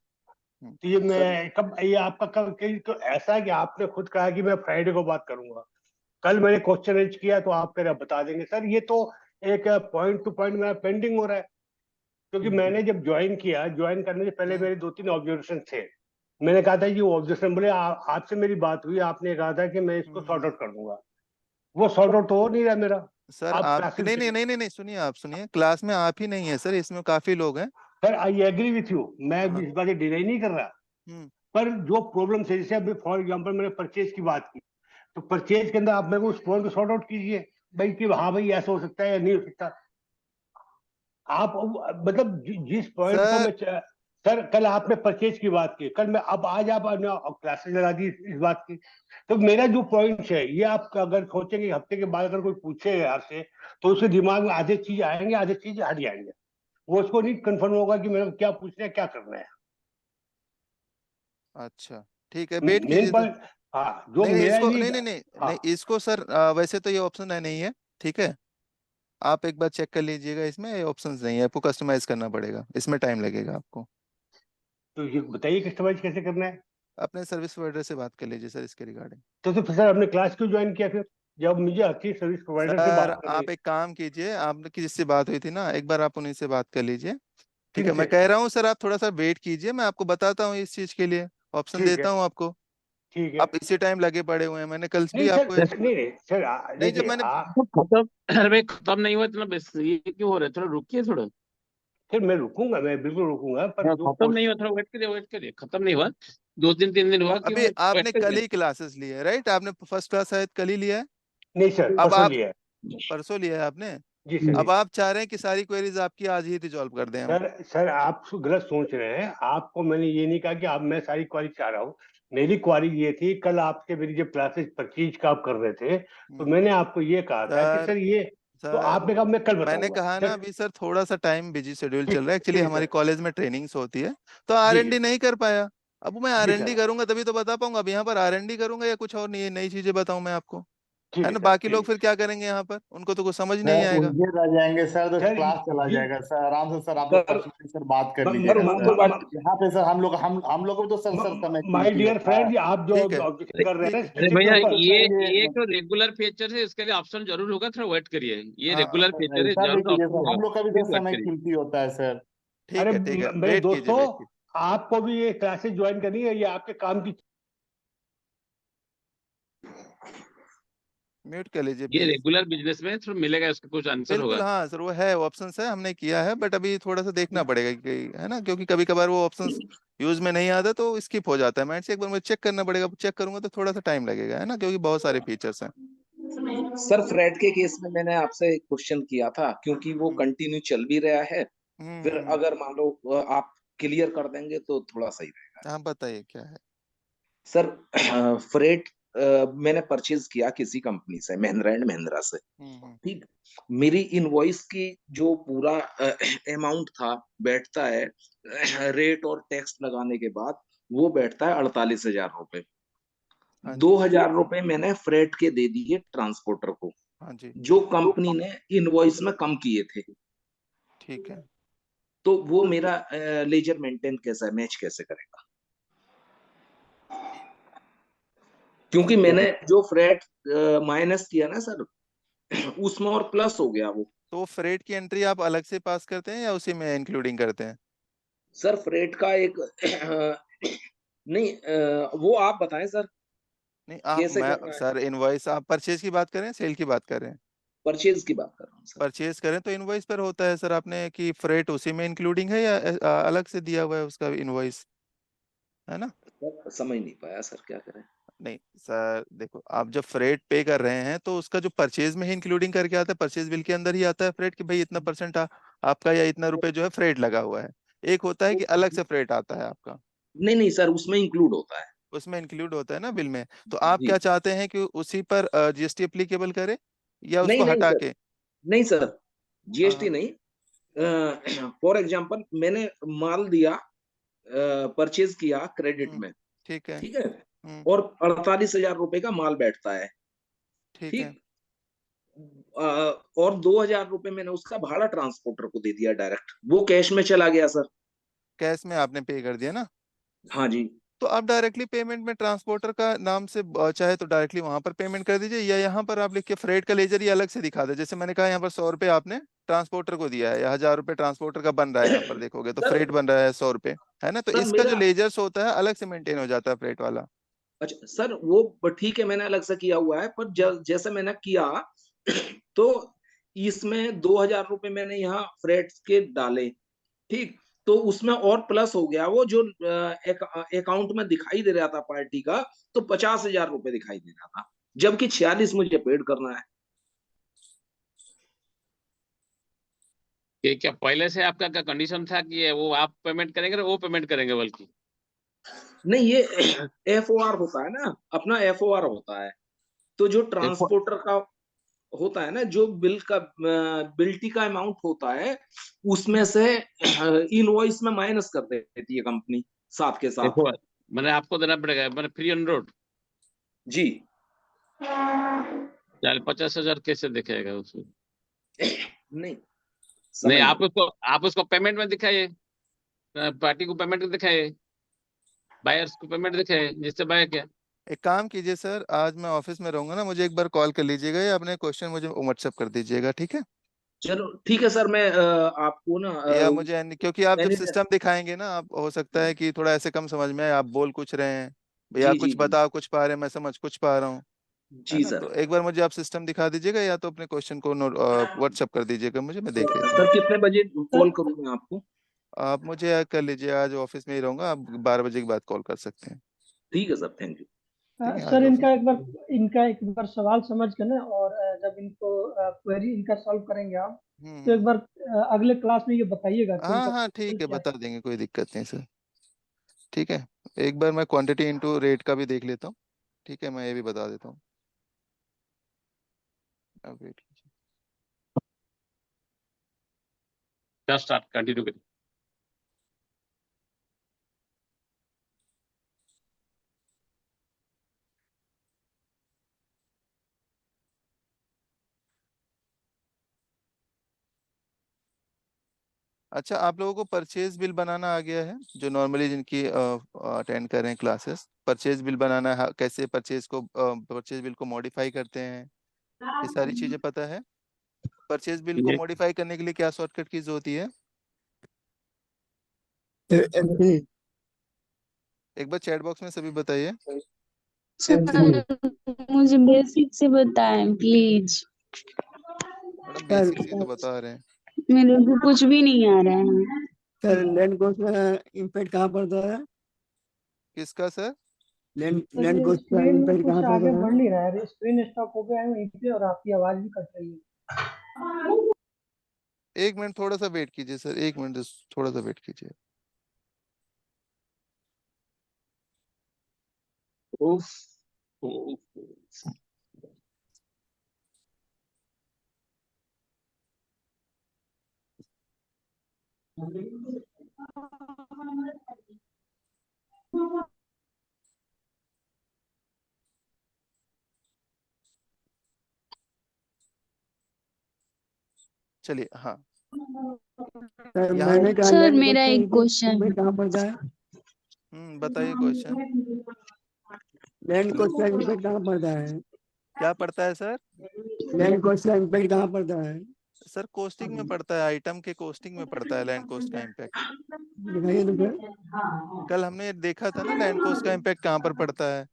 तो ये सर मैं कब, ये आपका कब तो ऐसा है कि आपने खुद कहा कि मैं फ्राइडे को बात करूंगा, कल मैंने क्वेश्चन रेज किया तो आप फिर बता देंगे सर। ये तो एक पॉइंट टू पॉइंट मेरा पेंडिंग हो रहा है, क्योंकि मैंने जब ज्वाइन किया, ज्वाइन करने से पहले हम्म, मेरे 2-3 ऑब्जर्वेशन थे। मैंने कहा था कि वो ऑब्जर्वेशन बोले आपसे मेरी बात हुई, आपने कहा था कि मैं इसको सॉर्ट हम्म। आउट कर दूंगा। वो सॉर्ट आउट तो हो नहीं रहा मेरा। सर आप आप क्लासेस, नहीं नहीं नहीं नहीं नहीं, सुनिए, आप सुनिए, क्लास में आप ही नहीं है सर, इसमें काफी लोग हैं। Sir I agree with you, मैं हाँ। इस बात डिनाई नहीं कर रहा, हम्म। पर जो प्रॉब्लम है, जैसे अभी फॉर एग्जांपल मैंने परचेज की बात की, तो परचेज के अंदर आप मेरे को उस पॉइंट को सॉर्ट आउट कीजिए भाई, कि हाँ भाई ऐसा हो सकता है या नहीं हो सकता। आप मतलब जिस पॉइंट को सर मैं सर, कल आपने परचेज की बात की, कल मैं अब आज आप क्लासेस लगा दी इस बात की। तो मेरा जो पॉइंट है ये, आप अगर सोचेंगे हफ्ते के बाद अगर कोई पूछे आपसे, तो उसके दिमाग में आधे चीज आएंगे, आधे चीज हट जाएंगे। वो उसको नहीं कंफर्म होगा कि मेरे को क्या पूछना है, क्या करना है। अच्छा ठीक है, वेट मेन कीजिए सर। पॉइंट, हाँ, जो नहीं नहीं मेरा इसको, लिए, नहीं नहीं नहीं हाँ नहीं इसको सर, वैसे तो ये ऑप्शन है नहीं है, ठीक है, आप एक बार चेक कर लीजिएगा, इसमें ये ऑप्शंस नहीं है, आपको कस्टमाइज करना पड़ेगा, इसमें टाइम लगेगा आपको। तो ये बताइए कस्टमाइज कैसे करना है। अपने सर्विस प्रोवाइडर से बात कर लीजिए सर इसके रिगार्डिंग। तो फिर सर आपने क्लास क्यों ज्वाइन किया फिर, जब मुझे अच्छी सर्विस प्रोवाइडर से सर बात करनी है? आप एक काम कीजिए, आपकी जिससे बात हुई थी ना, एक बार आप उन्हीं से बात कर लीजिए। ठीक किन है, से? मैं कह रहा हूँ सर, आप थोड़ा सा वेट कीजिए, मैं आपको बताता हूँ इस चीज के लिए, ऑप्शन ठीक देता है, हूँ आपको। ठीक है। आप इसी टाइम लगे पड़े हुए हैं, मैंने कल भी नहीं सर, आपको नहीं नहीं सर, नहीं, जब देखिए मैंने तो खत्म, अरे भाई खत्म नहीं हुआ इतना ये क्यों हो रहा है, थोड़ा रुकिए थोड़ा। फिर मैं रुकूंगा, मैं बिल्कुल रुकूंगा, पर हाँ, जो खत्म नहीं हुआ, थोड़ा वेट करिए, वेट करिए, खत्म नहीं हुआ, 2 दिन 3 दिन हुआ, क्यों अभी वेट आपने कल करिए। ही क्लासेस लिए है, राइट? आपने फर्स्ट क्लास शायद कल ही लिया है। नहीं सर, अब परसों आप लिया है। परसों लिया है आपने। जी सर, अब जी आप चाह रहे हैं कि सारी क्वेरीज आपकी आज ही रिजॉल्व कर दें हम। सर। सर आप गलत सोच रहे हैं, आपको मैंने ये नहीं कहा कि आप, मैं सारी क्वारी चाह रहा हूँ। मेरी क्वारी ये थी, कल आपसे मेरी जब क्लासेस परचेज का आप कर रहे थे, तो हम्म, मैंने आपको ये कहा था कि सर सर ये, तो सर आपने कहा मैं कल मैंने बताऊंगा कहा ना, सर। अभी सर थोड़ा सा टाइम बिजी शेड्यूल चल ठीक, रहा है, ठीक एक्चुअली है हमारी सर। कॉलेज में ट्रेनिंग्स होती है, तो जी आरएनडी जी, नहीं कर पाया। अब मैं जी आरएनडी सर। करूंगा तभी तो बता पाऊंगा, अब यहाँ पर आरएनडी करूंगा या कुछ और नई नई चीजें बताऊं मैं आपको, ठीक है है ना? सर, बाकी लोग ठीक फिर क्या करेंगे यहाँ पर, उनको तो कुछ समझ नहीं सर आएगा। उलझे रह जाएंगे सर, तो सर। क्लास चला जी जाएगा सर, आराम से सर आप लोग सर पर्सनली सर बात कर सर लीजिएगा मुझको सर। बात, यहाँ पे सर हम लोग को भी तो सर समय माय कीमती डियर होता है। फ्रेंड, आप जो ठीक है, ऑब्जेक्शन कर रहे ठीक हैं है, अरे स्टैटिक के भैया, ऊपर, ये सर ये जो रेगुलर फीचर है इसके लिए ऑप्शन जरूर होगा, थोड़ा वेट करिए, ये हाँ रेगुलर फीचर है, ऐसा नहीं जरूर कीजिए ऑप्शन सर, होगा, हम लोग का भी तो प्लीज वेट समय करिए। कीमती होता है सर। अरे ठीक है, मेरे वेट कीजिए, दोस्तों, वेट कीजिए। आपको भी ये क्लासेस ज्वाइन करनी है, ये आपके काम की। म्यूट कर लीजिए ये प्लीज। रेगुलर बिजनेस में थोड़ा मिलेगा, इसका कुछ आंसर बिल्कुल होगा। हाँ सर, वो है, ऑप्शंस है, हमने किया है, बट अभी थोड़ा सा देखना पड़ेगा कि, है ना, क्योंकि कभी कभार वो ऑप्शंस यूज में नहीं आता तो स्किप हो जाता है, मैं से एक बार मुझे चेक करना पड़ेगा, चेक करूंगा तो थोड़ा सा टाइम लगेगा, है ना, क्योंकि बहुत सारे फीचर्स हैं। सर फ्रेड के केस में मैंने आपसे क्वेश्चन किया था, क्योंकि वो हम्म कंटिन्यू चल भी रहा है। फिर हम्म। अगर मान लो आप क्लियर कर देंगे तो थोड़ा सही रहेगा। आप बताइए क्या है। सर फ्रेट मैंने परचेज किया किसी कंपनी से, महिंद्रा एंड महिंद्रा से। हम्म। ठीक, मेरी इनवॉइस की जो पूरा अमाउंट था बैठता है रेट और टैक्स लगाने के बाद, वो बैठता है 48,000 रुपए। हाँ दो जी। हजार रुपए मैंने फ्रेट के दे दिए ट्रांसपोर्टर को, हाँ जी। जो कंपनी ने इनवॉइस में कम किए थे। ठीक है। तो वो मेरा लेजर मेंटेन कैसा मैच कैसे करेगा, क्योंकि मैंने जो फ्रेट माइनस किया ना सर, उसमें और प्लस हो गया वो। तो फ्रेट की एंट्री आप अलग से पास करते हैं या उसी में इंक्लूडिंग करते हैं? सर फ्रेट का एक नहीं, वो आप बताएं सर, नहीं, कैसे मैं करना है। सर, इनवॉइस आप परचेज की बात करें, सेल की बात करें? परचेज की बात कर रहा हूँ सर। परचेज करें तो इनवॉइस पर होता है सर, आपने कि फ्रेट उसी में इंक्लूडिंग है या अलग से दिया हुआ है उसका इनवॉइस, है ना? सर समझ नहीं पाया सर, क्या करें। नहीं सर देखो, आप जब फ्रेट पे कर रहे हैं तो उसका जो परचेज में ही इंक्लूडिंग करके आता है, परचेज बिल के अंदर ही आता है फ्रेट, कि भाई इतना परसेंट आपका या इतना रुपए जो है फ्रेट लगा हुआ है। एक होता है कि अलग से फ्रेट आता है आपका। नहीं नहीं सर, उसमें इंक्लूड होता है। उसमें इंक्लूड होता है ना बिल में। तो आप जी क्या चाहते हैं कि उसी पर जीएसटी एप्लीकेबल करे या नहीं उसको नहीं हटा सर, के? नहीं सर, जीएसटी हाँ नहीं। फॉर एग्जांपल मैंने माल दिया, परचेज किया क्रेडिट हम्म, में, ठीक है। ठीक है, हम्म, और 48,000 रुपए का माल बैठता है, ठीक है। ठीक। अ, और 2,000 रुपए मैंने उसका भाड़ा ट्रांसपोर्टर को दे दिया डायरेक्ट, वो कैश में चला गया सर। कैश में आपने पे कर दिया ना? हाँ जी। तो आप डायरेक्टली पेमेंट में ट्रांसपोर्टर का नाम से चाहे तो डायरेक्टली वहां पर पेमेंट कर दीजिए, या यहाँ पर आप लिख के फ्रेट का लेजर ही अलग से दिखा दे। जैसे मैंने कहा यहाँ पर 100 रुपये आपने ट्रांसपोर्टर को दिया है, या 1000 रुपये ट्रांसपोर्टर का बन रहा है, यहाँ पर देखोगे तो सर फ्रेट बन रहा है 100 रुपये, है ना? तो सर इसका जो मेरा, लेजर्स होता है अलग से मेंटेन हो जाता है फ्रेट वाला। अच्छा सर वो ठीक है, मैंने अलग से किया हुआ है, पर जैसे मैंने किया तो इसमें 2,000 रुपए मैंने यहाँ फ्रेट के डाले, ठीक। तो उसमें और प्लस हो गया, वो जो अकाउंट में दिखाई दे रहा था पार्टी का, तो 50,000 रुपए दिखाई दे रहा था, जबकि 46 मुझे पेड करना है। ये क्या पहले से आपका क्या कंडीशन था कि ये वो आप पेमेंट करेंगे वो पेमेंट करेंगे बल्कि? नहीं, ये FOR होता है ना, अपना FOR होता है, तो जो देखो, ट्रांसपोर्टर का होता है ना, जो बिल्टी का अमाउंट होता है, उसमें से इनवॉइस में माइनस कर देती है कंपनी साथ के साथ। देखो मैंने आपको देना पड़ेगा, मैंने फ्री ऑन रोड जी। चाहे 50,000 कैसे दिखेगा उसमें? नहीं नहीं, समझ नहीं। आप उसको पेमेंट में दिखाइए, पार्टी को पेमेंट दिखाइए, बायर्स को पेमेंट दिखाइए, जिससे बाय किया। एक काम कीजिए सर, आज मैं ऑफिस में रहूंगा ना, मुझे एक बार कॉल कर लीजिएगा या अपने क्वेश्चन मुझे व्हाट्सअप कर दीजिएगा, ठीक है? चलो ठीक है सर, मैं आपको ना या मुझे क्योंकि आप जब मैनेजर। सिस्टम दिखाएंगे ना, आप हो सकता है कि थोड़ा ऐसे कम समझ में आए, आप बोल कुछ रहे हैं या जी जी कुछ जी बता कुछ पा रहे हैं, मैं समझ कुछ पा रहा हूँ, है जी ना? सर। तो एक बार मुझे आप सिस्टम दिखा दीजिएगा या तो अपने क्वेश्चन को व्हाट्सअप कर दीजिएगा मुझे, मैं देख लेता हूँ। सर कितने बजे सर कॉल करूँ मैं आपको? आप मुझे कर लीजिए, आज ऑफिस में ही रहूंगा, आप 12 बजे के बाद कॉल कर सकते हैं। ठीक है सर, थैंक यू। ठीक है, आज सर ऑफिस। इनका एक बार सवाल समझ कर ना, और जब इनको क्वेरी इनका सॉल्व करेंगे आप, तो एक हम्म। बार अगले क्लास में ये बताइएगा कि हाँ इनका हाँ क्वेश्चन ठीक है, क्या बता देंगे, कोई दिक्कत नहीं सर। ठीक है, एक बार मैं क्वांटिटी इंटू रेट का भी देख लेता हूँ, ठीक है? मैं ये भी बता देता हूँ, अब वेट कीजिए। जस्ट स्टार्ट कंटिन्यू करिए। अच्छा, आप लोगों को परचेज बिल बनाना आ गया है? जो नॉर्मली जिनकी अटेंड कर रहे हैं क्लासेस, परचेज बिल बनाना है, कैसे परचेज बिल को मॉडिफाई करते हैं, ये सारी चीजें पता है? परचेज बिल को ये मॉडिफाई करने के लिए क्या शॉर्टकट कीज होती है? एक बार चैट बॉक्स में सभी बताइए। सर मुझे बेसिक से बताएं प्लीज, मैडम बेसिक्स ही तो बता रहे हैं। मेरे को कुछ भी नहीं आ रहा है। सर लैंड कॉस्ट का इम्पैक्ट कहाँ पड़ता है? किसका सर? सर लैंड ये कॉस्ट का स्क्रीन इम्पैक्ट कहाँ कुछ आगे पड़ता बढ़ है? नहीं रहा है, स्क्रीन स्टॉप हो गया है वहीं पे, और आपकी आवाज भी कट रही है। एक मिनट थोड़ा सा वेट कीजिए सर, एक मिनट थोड़ा सा वेट कीजिए। उफ, उफ, चलिए, हाँ, सर यहाँ मैंने कहा सर लैंड मेरा कॉस्ट का एक क्वेश्चन, इम्पैक्ट कहाँ पड़ता है? बताइए क्वेश्चन। लैंड कॉस्ट का इम्पैक्ट कहाँ पड़ता है? क्या पड़ता है सर? लैंड कॉस्ट का इम्पैक्ट कहाँ पड़ता है? सर कोस्टिंग में पड़ता है, आइटम के कोस्टिंग में पड़ता है लैंड कोस्ट का इम्पैक्ट। दिखाइए तो सर। कल हमने देखा था ना लैंड कोस्ट का इम्पैक्ट कहाँ पर पड़ता है।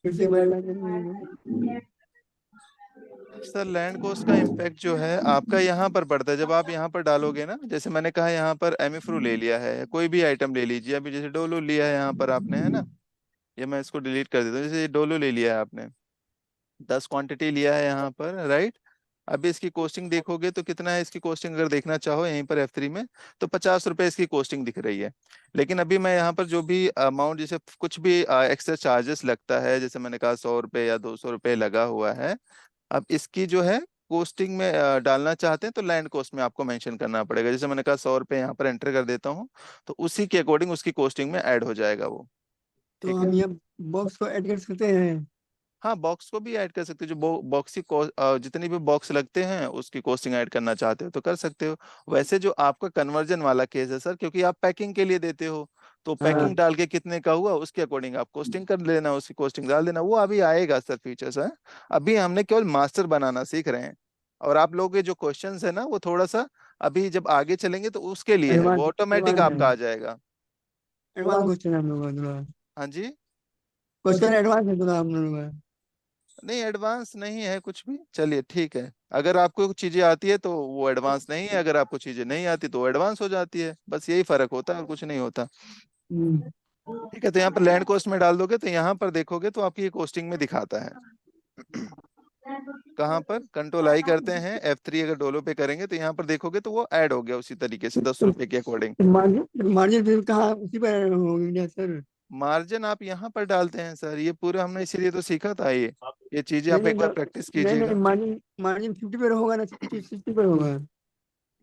फिर से मैं सर लैंड कोस्ट का इम्पैक्ट जो है आपका यहाँ पर पड़ता है, जब आप यहाँ पर डालोगे ना, जैसे मैंने कहा यहाँ पर एमिफ्रू ले लिया है, या कोई भी आइटम ले लीजिए, अभी जैसे डोलो लिया है यहाँ पर आपने, है ना? ये मैं इसको डिलीट कर देता हूँ। जैसे ये डोलो ले लिया है आपने, 10 क्वांटिटी लिया है यहाँ पर, राइट? अभी इसकी कॉस्टिंग देखोगे तो कितना है इसकी कॉस्टिंग, अगर देखना चाहो यहीं पर F3 में, तो 50 रुपए इसकी कॉस्टिंग दिख रही है। लेकिन अभी मैं यहाँ पर जो भी अमाउंट, जैसे कुछ भी एक्स्ट्रा चार्जेस लगता है, जैसे मैंने कहा 100 रुपए या 200 रुपए लगा हुआ है, अब इसकी जो है कॉस्टिंग में डालना चाहते हैं तो लैंड कॉस्ट में आपको मेंशन करना पड़ेगा। जैसे मैंने कहा 100 रुपए यहाँ पर एंटर कर देता हूँ, तो उसी के अकॉर्डिंग उसकी कॉस्टिंग में ऐड हो जाएगा वो। तो ठीक हम है, ये बॉक्स को ऐड कर सकते हैं? हाँ बॉक्स को भी ऐड कर सकते हो, जो बॉक्स की जितनी भी बॉक्स लगते हैं उसकी कॉस्टिंग ऐड करना चाहते हो तो कर सकते हो। वैसे जो आपका कन्वर्जन वाला केस है सर, क्योंकि आप पैकिंग के लिए देते हो, तो हाँ। पैकिंग डाल के कितने का हुआ उसके अकॉर्डिंग आप कॉस्टिंग कर लेना, उसकी कॉस्टिंग डाल देना, वो अभी आएगा सर फीचर्स है। अभी हमने केवल मास्टर बनाना सीख रहे हैं, और आप लोगों के जो क्वेश्चंस है ना वो थोड़ा सा अभी जब आगे चलेंगे तो उसके लिए है, एडवांस वो ऑटोमेटिक एडवांस आपका आ जाएगा। एडवांस क्वेश्चन है हम लोग का थोड़ा। हाँ जी, क्वेश्चन एडवांस है थोड़ा हम लोग का। नहीं एडवांस नहीं है कुछ भी, चलिए ठीक है। अगर आपको कुछ चीजें आती है तो वो एडवांस नहीं है, अगर आपको चीजें नहीं आती तो एडवांस हो जाती है, बस यही फर्क होता है और कुछ नहीं होता। हम्म। ठीक है, तो यहाँ पर लैंड कॉस्ट में डाल दोगे तो यहाँ पर देखोगे तो आपकी ये कॉस्टिंग में दिखाता है। कहाँ पर कंट्रोल आई करते हैं, F3 अगर डोलो पे करेंगे तो यहाँ पर देखोगे तो वो ऐड हो गया उसी तरीके से 10 रुपए के अकॉर्डिंग। मार्जिन मार्जिन फिर कहाँ उसी पर होंगे सर? मार्जिन आप यहाँ पर डालते हैं सर, ये पूरा हमने इसीलिए तो सीखा था, ये चीजें नहीं आप नहीं एक बार प्रैक्टिस नहीं नहीं, कीजिएगा। मार्जिन मार्जिन 50 पर होगा ना, 60 पर होगा?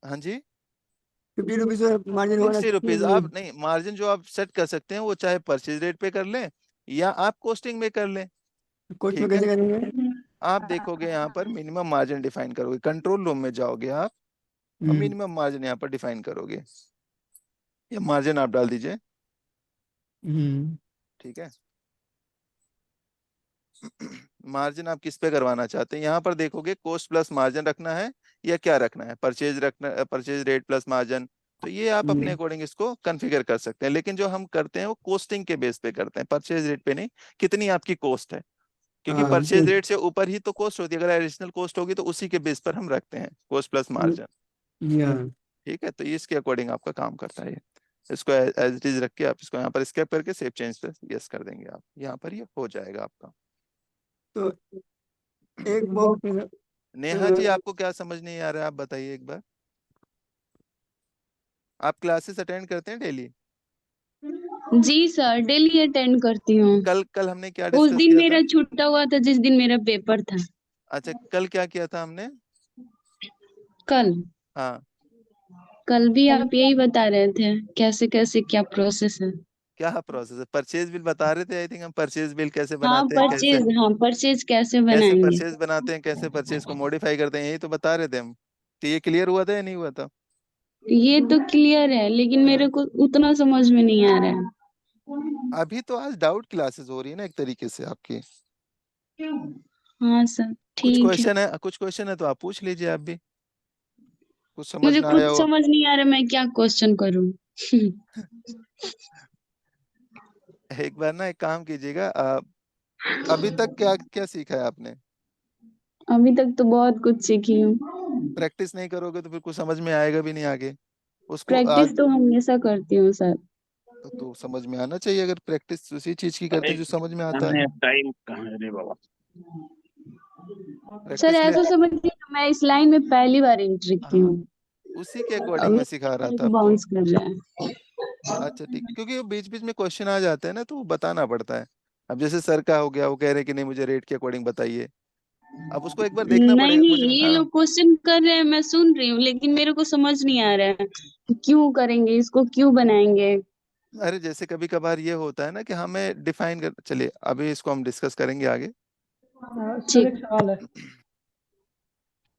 हाँ जी, 50 रुपीज मार्जिन होगा ना, 60 रुपीज 60 आप नहीं, मार्जिन जो आप सेट कर सकते हैं वो चाहे परचेज रेट पे कर लें या आप कॉस्टिंग में कर लें। कोच में ठीक है, कैसे करेंगे? आप देखोगे यहाँ पर मिनिमम मार्जिन डिफाइन करोगे, कंट्रोल रूम में जाओगे आप और हम्म। मिनिमम मार्जिन यहाँ पर डिफाइन करोगे, ये मार्जिन आप डाल दीजिए। हम्म। ठीक है, मार्जिन आप किस पे करवाना चाहते हैं, यहाँ पर देखोगे कोस्ट प्लस मार्जिन रखना है या क्या रखना है, परचेज रखना, परचेज रेट प्लस मार्जिन, तो ये आप अपने अकॉर्डिंग इसको कॉन्फ़िगर कर सकते हैं। लेकिन जो हम करते हैं वो कोस्टिंग के बेस पे करते हैं, परचेज रेट पे नहीं, कितनी आपकी कॉस्ट है, क्योंकि हाँ परचेज रेट से ऊपर ही तो कॉस्ट होती है, अगर एडिशनल कॉस्ट होगी तो उसी के बेस पर हम रखते हैं कोस्ट प्लस मार्जिन। या ठीक है, तो ये इसके अकॉर्डिंग आपका काम करता है ये। इसको एज इट इज रख के आप इसको यहाँ पर स्केप करके सेव चेंज पे यस कर देंगे आप, यहाँ पर ये हो जाएगा आपका। तो एक बॉक्स में नेहा जी आपको क्या समझ नहीं आ रहा है, आप बताइए एक बार। आप क्लासेस अटेंड करते हैं डेली? जी सर, डेली अटेंड करती हूँ। कल कल हमने क्या उस डिस्कस दिन किया मेरा था? छूटा हुआ था जिस दिन मेरा पेपर था। अच्छा, कल क्या किया था हमने? कल हाँ, कल भी आप यही बता रहे थे कैसे कैसे क्या प्रोसेस है। क्या प्रोसेस है, परचेज बिल बता रहे थे आई थिंक हम, परचेज बिल कैसे हाँ बनाते हैं, कैसे परचेज कैसे कैसे बनाएंगे। परचेज बनाते हैं, कैसे परचेज को मॉडिफाई करते हैं, यही तो बता रहे थे हम। तो ये क्लियर हुआ था या नहीं हुआ था? ये तो क्लियर है लेकिन मेरे को उतना समझ में नहीं आ रहा है। अभी तो आज डाउट क्लासेस हो रही है ना एक तरीके से आपकी। हाँ सर ठीक है। कुछ क्वेश्चन है तो आप पूछ लीजिए आप भी, कुछ समझ मुझे ना खुद आया हो। समझ नहीं आ रहा मैं क्या क्वेश्चन करूं। एक बार ना एक काम कीजिएगा, अभी तक क्या क्या सीखा है आपने? अभी तक तो बहुत कुछ सीखी हूँ। प्रैक्टिस नहीं करोगे तो फिर कुछ समझ में आएगा भी नहीं आगे उसको प्रैक्टिस आज। तो हमेशा करती हूँ सर। तो समझ में आना चाहिए, अगर प्रैक्टिस उसी चीज की करते हैं जो समझ में आता है। टाइम कहाँ है रे बाबा? सर प्रैक्टिस ले, ऐसा समझिए मैं इस लाइन में पहली बार एंट्री की हाँ हूँ। उसी के अकॉर्डिंग अब मैं सिखा रहा था मेरे आपको। बाउंस कर रहा है। अच्छा ठीक, क्योंकि बीच बीच में क्वेश्चन आ जाते हैं ना तो वो बताना पड़ता है। अब जैसे सर का हो गया, वो कह रहे हैं कि नहीं मुझे रेट के अकॉर्डिंग बताइए, अब उसको एक बार देखना नहीं पड़ेगा नहीं, मुझे। ये हाँ, लोग क्वेश्चन कर रहे हैं मैं सुन रही हूँ लेकिन मेरे को समझ नहीं आ रहा है कि क्यों करेंगे इसको, क्यों बनाएंगे। अरे जैसे कभी कभार ये होता है ना कि हमें डिफाइन कर, चलिए अभी इसको हम डिस्कस करेंगे आगे। सर एक सवाल है।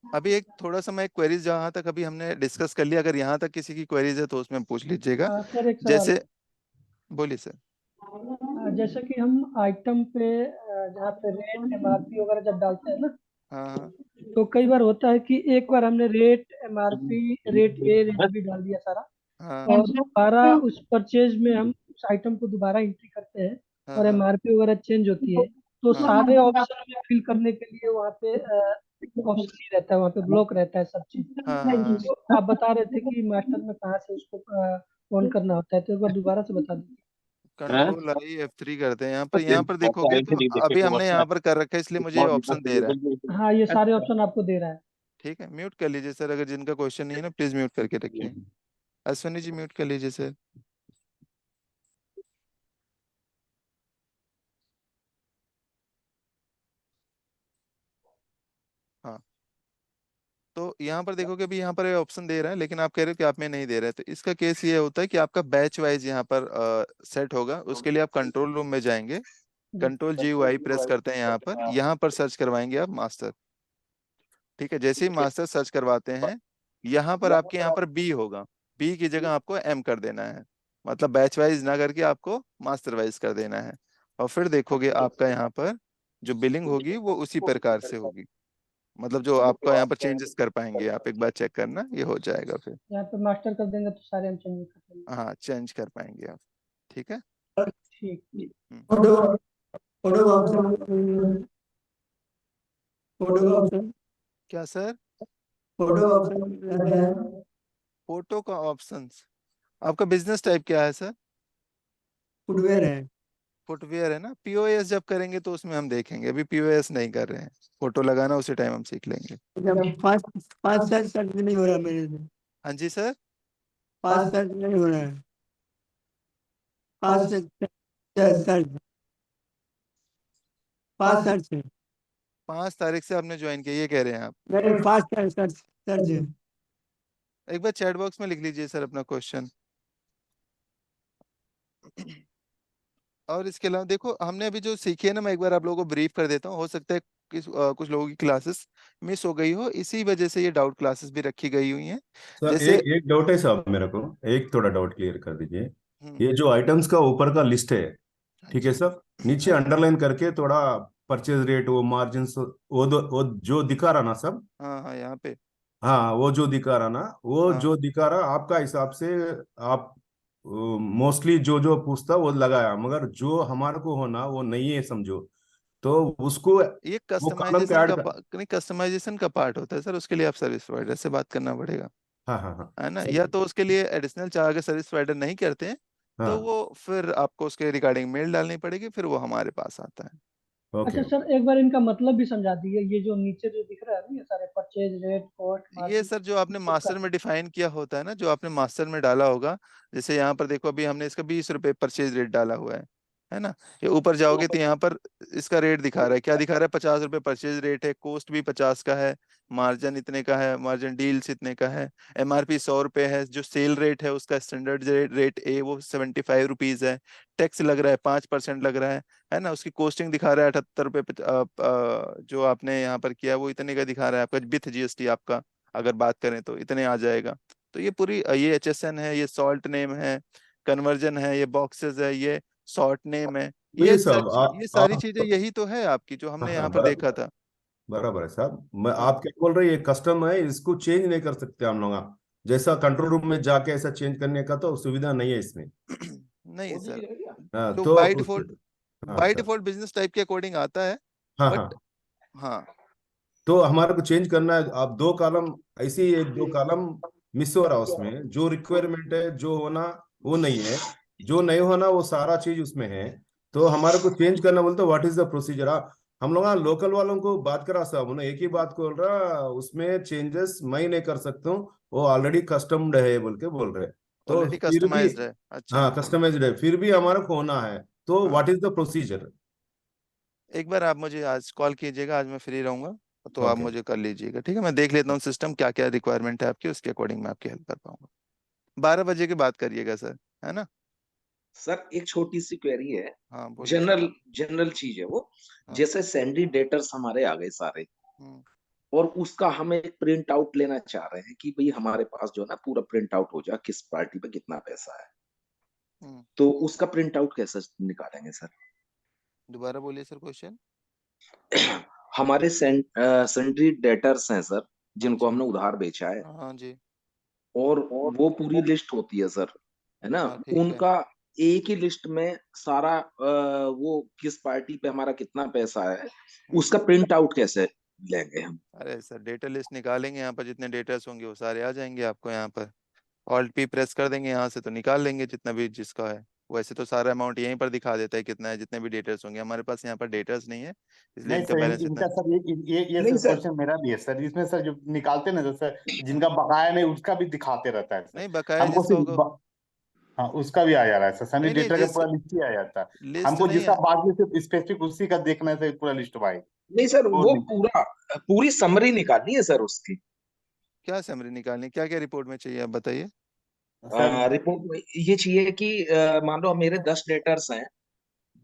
अभी एक थोड़ा सा मैं क्वेरीज जहाँ तक अभी हमने डिस्कस कर लिया, अगर यहाँ तक किसी की क्वेरीज है तो उसमें पूछ लीजिएगा। सर एक सवाल जैसे है। बोलिए सर। जैसे कि हम आइटम पे जहाँ पे रेट एमआरपी वगैरह जब डालते हैं ना, हाँ हाँ तो कई बार होता है कि एक बार हमने rate MRP rate A rate B डाल दिया सारा, हाँ और दोबारा उस परचेज में हम उस आइटम को दोबारा एंट्री करते हैं हाँ और हाँ एमआरपी वगैरह चेंज होती है, तो हाँ सारे ऑप्शन में फिल करने के लिए वहाँ पे ऑप्शन नहीं रहता है, वहाँ पे ब्लॉक रहता है सब चीज। हाँ हाँ। तो आप बता रहे थे कि मास्टर में कहाँ से उसको ऑन करना होता है, तो एक बार दोबारा से बता दीजिए। कंट्रोल आई F3 करते हैं यहाँ पर देखोगे तो अभी हमने यहाँ पर कर रखा है इसलिए मुझे ये ऑप्शन दे रहा है। हाँ, ये सारे ऑप्शन आपको दे रहा है। ठीक है, म्यूट कर लीजिए सर, अगर जिनका क्वेश्चन नहीं है ना प्लीज म्यूट करके रखिए। अश्विनी जी म्यूट कर लीजिए सर। हाँ, तो यहाँ पर देखोगे अभी यहाँ पर ऑप्शन दे रहा है, लेकिन आप कह रहे हो कि आप में नहीं दे रहे, तो इसका केस ये होता है कि आपका बैच वाइज यहाँ पर सेट होगा। उसके लिए आप कंट्रोल रूम में जाएंगे, कंट्रोल GUI प्रेस करते हैं, यहाँ पर सर्च करवाएंगे आप मास्टर। ठीक है, जैसे ही मास्टर सर्च करवाते हैं यहाँ पर आपके यहाँ पर बी होगा, बी की जगह आपको M कर देना है, मतलब बैच वाइज ना करके आपको मास्टर वाइज कर देना है। और फिर देखोगे आपका यहाँ पर जो बिलिंग होगी वो उसी प्रकार से होगी, मतलब जो आपका यहाँ पर चेंजेस कर पाएंगे आप, एक बार चेक करना, ये हो जाएगा फिर। यहाँ पे मास्टर कर देंगे तो सारे हम चेंज कर देंगे। हाँ, चेंज कर पाएंगे आप। ठीक है। ठीक। हम्म। फोटो फोटो का ऑप्शन, फोटो का ऑप्शन, क्या सर? फोटो का ऑप्शन है। फोटो का ऑप्शंस, आपका बिजनेस टाइप क्या है सर? फुटवेयर है। फुटवेयर है ना। POS जब करेंगे तो उसमें हम देखेंगे, अभी POS नहीं कर रहे हैं, फोटो लगाना उसी टाइम हम सीख लेंगे। जब पाँच पाँच सर्च नहीं हो रहा मेरे से, हाँ जी सर। 5 सर्च नहीं हो रहा है, 5 सर्च, 5 सर्च है। 5 तारीख से आपने ज्वाइन किया ये कह रहे हैं आप? नहीं, 5 सर्च है। एक बार चैट बॉक्स में लिख लीजिए सर अपना क्वेश्चन। और इसके अलावा देखो हमने अभी जो सीखी है ना, मैं एक बार आप लोगों को ब्रीफ कर देता हूँ, हो सकता है कुछ लोगों की क्लासेस मिस हो गई हो, इसी वजह से ये डाउट क्लासेस भी रखी गई हुई हैं। सर जैसे एक एक डाउट है साहब, मेरे को एक थोड़ा डाउट क्लियर कर दीजिए। हम्म, ये जो आइटम्स का ऊपर का लिस्ट है, हाँ ठीक है जी। सर, नीचे अंडरलाइन करके थोड़ा परचेज रेट, वो मार्जिन, वो जो दिखा रहा ना सब, हाँ हाँ, यहाँ पे हाँ वो जो दिखा रहा ना, वो हाँ जो दिखा रहा आपका हिसाब से, आप मोस्टली जो जो पूछता वो लगाया, मगर जो हमारे को होना वो नहीं है समझो, तो उसको ये वो कॉलम पे ऐड कर। नहीं, कस्टमाइजेशन का पार्ट होता है सर, उसके लिए आप सर्विस प्रोवाइडर से बात करना पड़ेगा, हाँ हाँ हाँ है ना। या तो उसके लिए एडिशनल चार्ज अगर सर्विस प्रोवाइडर नहीं करते हैं तो हाँ। वो फिर आपको उसके रिगार्डिंग मेल डालनी पड़ेगी, फिर वो हमारे पास आता है। ओके। अच्छा सर, एक बार इनका मतलब भी समझा दीजिए, ये जो नीचे जो दिख रहा है ना, ये सारे परचेज रेट, कॉस्ट, ये मार्जिन, सर जो आपने इसका मास्टर में डिफाइन किया होता है ना, जो आपने मास्टर में डाला होगा, जैसे यहाँ पर देखो अभी हमने इसका 20 रुपए परचेज रेट डाला हुआ है ना। ये ऊपर जाओगे तो यहाँ पर इसका रेट दिखा रहा है, क्या दिखा रहा है? 50 रुपए परचेज रेट है, कॉस्ट भी 50 का है, मार्जिन इतने का है, मार्जिन डील्स इतने का है, MRP 100 रुपए है, जो सेल रेट है उसका स्टैंडर्ड रेट ए वो 75 रुपीज है, टैक्स लग रहा है 5% लग रहा है ना। उसकी कॉस्टिंग दिखा रहा है 78 रुपए, जो आपने यहाँ पर किया वो इतने का दिखा रहा है, आपका विथ GST आपका अगर बात करें तो इतने आ जाएगा। तो ये पूरी ये HSN है, ये सॉल्ट नेम है, कन्वर्जन है, ये बॉक्सेस है, ये शॉर्ट नेम है, वही सब ये सारी चीजें यही तो है आपकी जो हाँ हमने हाँ, यहाँ पर देखा था। बराबर है साहब। मैं हाँ। आप क्या बोल रहे हैं, ये कस्टम है, इसको चेंज नहीं कर सकते हम लोग, जैसा कंट्रोल रूम में जाके ऐसा चेंज करने का तो सुविधा नहीं है इसमें। नहीं सर, हाँ जो तो बाय डिफॉल्ट हाँ सर, बिजनेस टाइप के अकॉर्डिंग आता है, हाँ हाँ, बट हाँ तो हमारे को चेंज करना है। आप 2 कॉलम, ऐसे ही 1-2 कॉलम मिस हो रहा है उसमें, जो रिक्वायरमेंट है जो होना वो नहीं है, जो नहीं होना वो सारा चीज उसमें है। तो हमारे को चेंज करना बोलते व्हाट इज द प्रोसीजर। हम लोग लोकल वालों को बात करा सब, उन्होंने एक ही बात बोल रहा, उसमें चेंजेस मैं नहीं कर सकता हूँ, वो ऑलरेडी कस्टम्ड है बोल के बोल रहे। तो ऑलरेडी फिर भी, कस्टमाइज्ड है। अच्छा, हाँ कस्टमाइज्ड है, फिर भी हमारे को होना है, तो हाँ, व्हाट इज द प्रोसीजर। एक बार आप मुझे आज कॉल कीजिएगा, आज मैं फ्री रहूंगा, तो आप ओके। मुझे कर लीजिएगा, ठीक है। मैं देख लेता हूँ सिस्टम क्या क्या रिक्वायरमेंट है आपकी, उसके अकॉर्डिंग मैं आपकी हेल्प कर पाऊंगा। 12 बजे की बात करिएगा सर, है ना। सर एक छोटी सी क्वेरी है, हाँ बोलिए सर। जनरल जनरल चीज है वो। हाँ। जैसे सैंडी डेटर्स हमारे आ गए सारे, हम्म, और उसका हम एक प्रिंट आउट लेना चाह रहे हैं कि भाई हमारे पास जो है ना पूरा प्रिंट आउट हो जाए किस पार्टी पे कितना पैसा है, हम्म। तो उसका प्रिंट आउट कैसे निकालेंगे सर? दोबारा बोलिए सर क्वेश्चन। हमारे सैंडी डेटर्स हैं सर, हाँ जिनको जी। हमने उधार बेचा है, हाँ जी। और वो पूरी लिस्ट होती है सर, है ना। हाँ ठीक है। उनका एक ही लिस्ट में सारा वो किस पार्टी पे हमारा कितना पैसा है, उसका प्रिंट आउट कैसे लेंगे हम? अरे सर डेटा लिस्ट निकालेंगे, यहाँ पर जितने डेटास होंगे वो सारे आ जाएंगे आपको यहाँ पर, ऑल्ट P प्रेस कर देंगे यहाँ से तो निकाल लेंगे जितना भी जिसका है वैसे तो सारा अमाउंट यहीं पर दिखा देता है कितना है, जितने भी डेटर्स होंगे। हमारे पास यहाँ पर डेटर्स नहीं है, इसलिए नहीं इनका सर, बैलेंस इतना इनका सर ये नहीं सर सर, क्वेश्चन मेरा भी है सर। इसमें सर जो निकालते हैं ना जो सर, जिनका बकाया नहीं उसका भी दिखाते रहता है सर। नहीं, बकाया हमको जिसका सिर्फ होगा। हाँ उसका भी आ जा रहा है सर, सनी नहीं नहीं, डेटा का जिस पूरा लिस्ट ही आ जाता है। लिस्ट हमको नहीं जिसका है। बाकी है सिर्फ स्पेसिफिक उसी का देखना है सर, पूरा लिस्ट भाई। नहीं सर, और वो नहीं पूरी समरी निकालनी है सर उसकी। क्या समरी निकालनी, क्या क्या रिपोर्ट में चाहिए आप बताइए। सर। रिपोर्ट में ये चाहिए कि मान लो मेरे 10 डेटर्स हैं,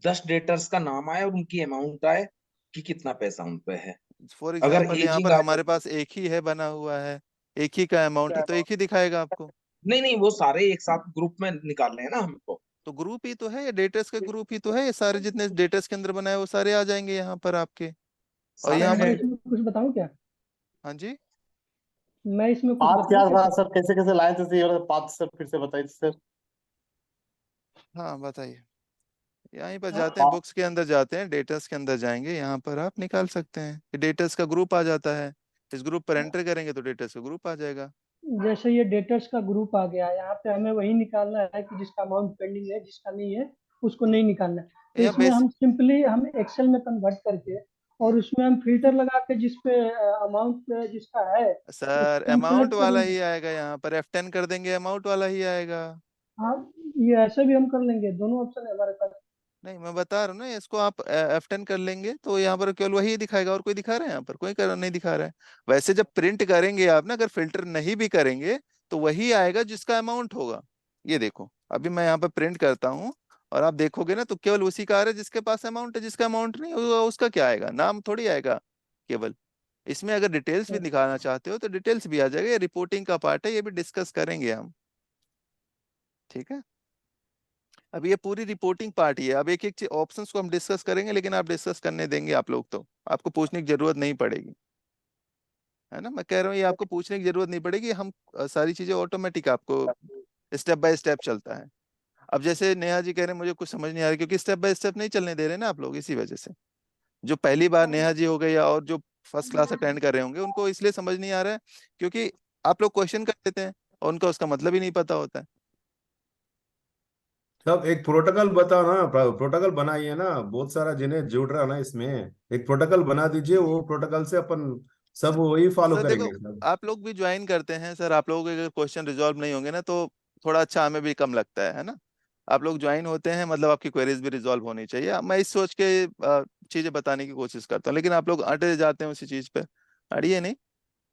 10 डेटर्स का नाम आए और उनकी अमाउंट आए कि कितना पैसा उन पे है। फॉर अगर एग्जाम्पल यहाँ एजिंग पर आ हमारे जाए, पास एक ही है बना हुआ है, एक ही का अमाउंट है, तो एक ही दिखाएगा आपको। नहीं नहीं, वो सारे एक साथ ग्रुप में निकालने हैं ना हमको। तो ग्रुप ही तो है, ये डेटर्स का ग्रुप ही तो है, ये सारे जितने डेटर्स के अंदर बनाए वो सारे आ जाएंगे यहाँ पर आपके। और सारे यहाँ मैं पर हैं। इसमें कुछ बताऊं क्या? हाँ जी, मैं इसमें कुछ पाथ क्या बताऊं क्या था सर? सर, कैसे कैसे लाए थे सर, ये वाला पाथ सर फिर से बताइए सर। हाँ बताइए। यहीं पर हाँ, जाते हैं, बुक्स के अंदर जाते हैं, डेटर्स के अंदर जाएंगे, यहाँ पर आप निकाल सकते हैं कि डेटर्स का ग्रुप आ जाता है। इस ग्रुप पर एंटर करेंगे तो डेटर्स का ग्रुप आ जाएगा। जैसे ये डेटर्स का ग्रुप आ गया, यहाँ पे हमें वही निकालना है कि जिसका अमाउंट पेंडिंग है, जिसका नहीं है उसको नहीं निकालना है। तो यहाँ इसमें बेस हम सिंपली हम एक्सेल में कन्वर्ट करके और उसमें हम फिल्टर लगा के जिसपे अमाउंट जिसका है सर उसको हम अमाउंट सेलेक्ट वाला करेंगे। ही आएगा, यहाँ पर F10 कर देंगे, अमाउंट वाला ही आएगा। हाँ, ये ऐसे भी हम कर लेंगे, दोनों ऑप्शन है हमारे पास। नहीं, मैं बता रहा हूँ ना, इसको आप F10 कर लेंगे तो यहाँ पर केवल वही दिखाएगा, और कोई दिखा रहा है यहाँ पर, कोई कर नहीं दिखा रहा है। वैसे जब प्रिंट करेंगे आप ना, अगर फिल्टर नहीं भी करेंगे तो वही आएगा जिसका अमाउंट होगा। ये देखो, अभी मैं यहाँ पर प्रिंट करता हूँ और आप देखोगे ना तो केवल उसी का आ रहा है जिसके पास अमाउंट है, जिसका अमाउंट नहीं होगा उसका क्या आएगा, नाम थोड़ी आएगा केवल। इसमें अगर डिटेल्स भी दिखाना चाहते हो तो डिटेल्स भी आ जाएगा, ये रिपोर्टिंग का पार्ट है, ये भी डिस्कस करेंगे हम। ठीक है, अब ये पूरी रिपोर्टिंग पार्ट ही है। अब एक एक ऑप्शंस को हम डिस्कस करेंगे, लेकिन आप डिस्कस करने देंगे आप लोग तो आपको पूछने की जरूरत नहीं पड़ेगी, है ना। मैं कह रहा हूँ ये आपको पूछने की जरूरत नहीं पड़ेगी, हम सारी चीजें ऑटोमेटिक आपको स्टेप बाय स्टेप चलता है। अब जैसे नेहा जी कह रहे हैं मुझे कुछ समझ नहीं आ रहा, क्योंकि स्टेप बाय स्टेप नहीं चलने दे रहे ना आप लोग, इसी वजह से। जो पहली बार नेहा जी हो गए या और जो फर्स्ट क्लास अटेंड कर रहे होंगे उनको इसलिए समझ नहीं आ रहा है क्योंकि आप लोग क्वेश्चन कर देते हैं और उनका उसका मतलब ही नहीं पता होता है। सब एक प्रोटोकॉल बताओ ना, प्रोटोकॉल बनाइए ना, बहुत सारा जिन्हें जुड़ रहा ना इसमें, एक प्रोटोकॉल बना दीजिए, वो प्रोटोकॉल से अपन सब वही फॉलो सर देखो, करेंगे सब। आप लोग भी ज्वाइन करते हैं सर, आप लोगों के अगर क्वेश्चन रिजॉल्व नहीं होंगे ना तो थोड़ा अच्छा हमें भी कम लगता है ना। आप लोग ज्वाइन होते हैं मतलब आपकी क्वेरीज भी रिजॉल्व होनी चाहिए। मैं इस सोच के चीजें बताने की कोशिश करता हूँ, लेकिन आप लोग अड़े जाते हैं उसी चीज पे। अड़िए नहीं,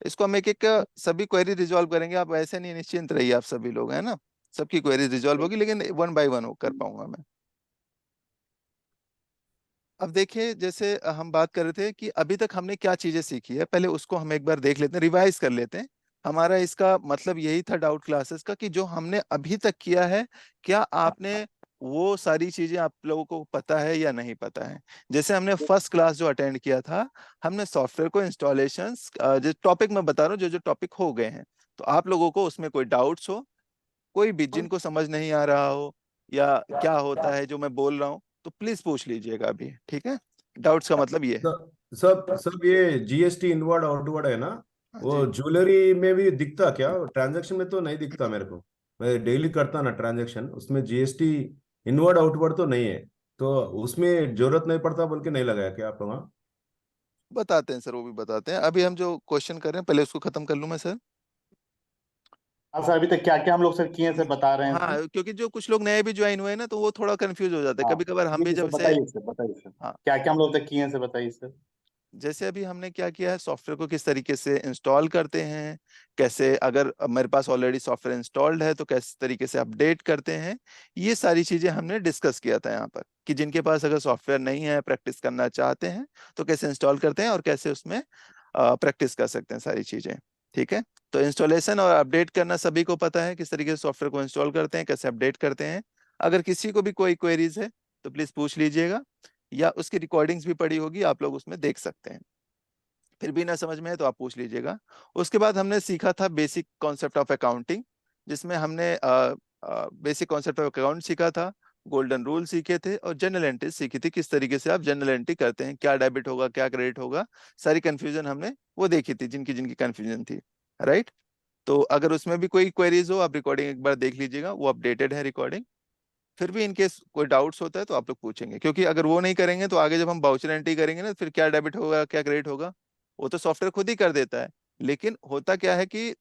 इसको हम एक एक सभी क्वेरी रिजॉल्व करेंगे, आप ऐसे नहीं, निश्चिंत रहिए आप सभी लोग, है ना। सबकी क्वेरी रिजॉल्व होगी, लेकिन वन बाय वन कर पाऊंगा मैं। अब देखिए, जैसे हम बात कर रहे थे कि अभी तक हमने क्या चीजें सीखी है, पहले उसको हम एक बार देख लेते हैं, रिवाइज कर लेते हैं। हमारा इसका मतलब यही था डाउट क्लासेस का कि जो हमने अभी तक किया है, क्या आपने वो सारी चीजें आप लोगों को पता है या नहीं पता है। जैसे हमने फर्स्ट क्लास जो अटेंड किया था, हमने सॉफ्टवेयर को इंस्टॉलेशंस, जो टॉपिक मैं बता रहा हूँ, जो जो टॉपिक हो गए हैं, तो आप लोगों को उसमें कोई डाउट्स हो, कोई भी जिनको समझ नहीं आ रहा हो या क्या होता है जो मैं बोल रहा हूँ, तो प्लीज पूछ लीजिएगा अभी, ठीक है। डाउट्स का मतलब ये है। सब सब ये जीएसटी इनवर्ड आउटवर्ड है ना, हाँ वो जी। ज्वेलरी में भी दिखता क्या, ट्रांजैक्शन में तो नहीं दिखता मेरे को। मैं डेली करता ना ट्रांजैक्शन, उसमें जीएसटी इनवर्ड आउटवर्ड तो नहीं है, तो उसमें जरूरत नहीं पड़ता, बल्कि नहीं लगाया क्या आप लोग? बताते हैं सर, वो भी बताते हैं। अभी हम जो क्वेश्चन कर रहे हैं पहले उसको खत्म कर लूं मैं सर। हाँ सर, अभी तक क्या क्या हम लोग सर किए हैं सर, बता रहे हैं सर। हाँ, क्योंकि जो कुछ लोग नए भी ज्वाइन हुए हैं ना तो वो थोड़ा कंफ्यूज हो जाते हैं हाँ कभी कभार, हम जी भी जी सर, जब से। बताइए सर हाँ, क्या क्या हम लोग तक किए हैं सर, बताइए सर। जैसे अभी हमने क्या किया है, सॉफ्टवेयर को किस तरीके से इंस्टॉल करते हैं, कैसे अगर मेरे पास ऑलरेडी सॉफ्टवेयर इंस्टॉल्ड है तो किस तरीके से अपडेट करते हैं, ये सारी चीजें हमने डिस्कस किया था यहाँ पर, कि जिनके पास अगर सॉफ्टवेयर नहीं है, प्रैक्टिस करना चाहते हैं, तो कैसे इंस्टॉल करते हैं और कैसे उसमें प्रैक्टिस कर सकते हैं सारी चीजें। ठीक है, तो इंस्टॉलेशन और अपडेट करना सभी को पता है, किस तरीके से सॉफ्टवेयर को इंस्टॉल करते हैं, कैसे अपडेट करते हैं। अगर किसी को भी कोई क्वेरीज है तो प्लीज पूछ लीजिएगा, या उसकी रिकॉर्डिंग्स भी पड़ी होगी, आप लोग उसमें देख सकते हैं। फिर भी ना समझ में है तो आप पूछ लीजिएगा। उसके बाद हमने सीखा था बेसिक कॉन्सेप्ट ऑफ अकाउंटिंग, जिसमें हमने बेसिक कॉन्सेप्ट ऑफ अकाउंट सीखा था, गोल्डन रूल सीखे थे, और जनरल एंट्री सीखी थी, किस तरीके से आप जनरल एंट्री करते हैं, क्या डेबिट होगा क्या क्रेडिट होगा, सारी कंफ्यूजन हमने वो देखी थी, जिनकी जिनकी कंफ्यूजन थी। राइट, तो अगर उसमें भी कोई क्वेरीज हो आप रिकॉर्डिंग एक बार देख लीजिएगा, वो अपडेटेड है रिकॉर्डिंग। फिर भी इनकेस कोई डाउट्स होता है तो आप लोग पूछेंगे, क्योंकि अगर वो नहीं करेंगे तो आगे जब हम वाउचर एंट्री करेंगे ना, फिर क्या डेबिट होगा क्या क्रेडिट होगा वो तो सॉफ्टवेयर खुद ही कर देता है, लेकिन होता क्या है कि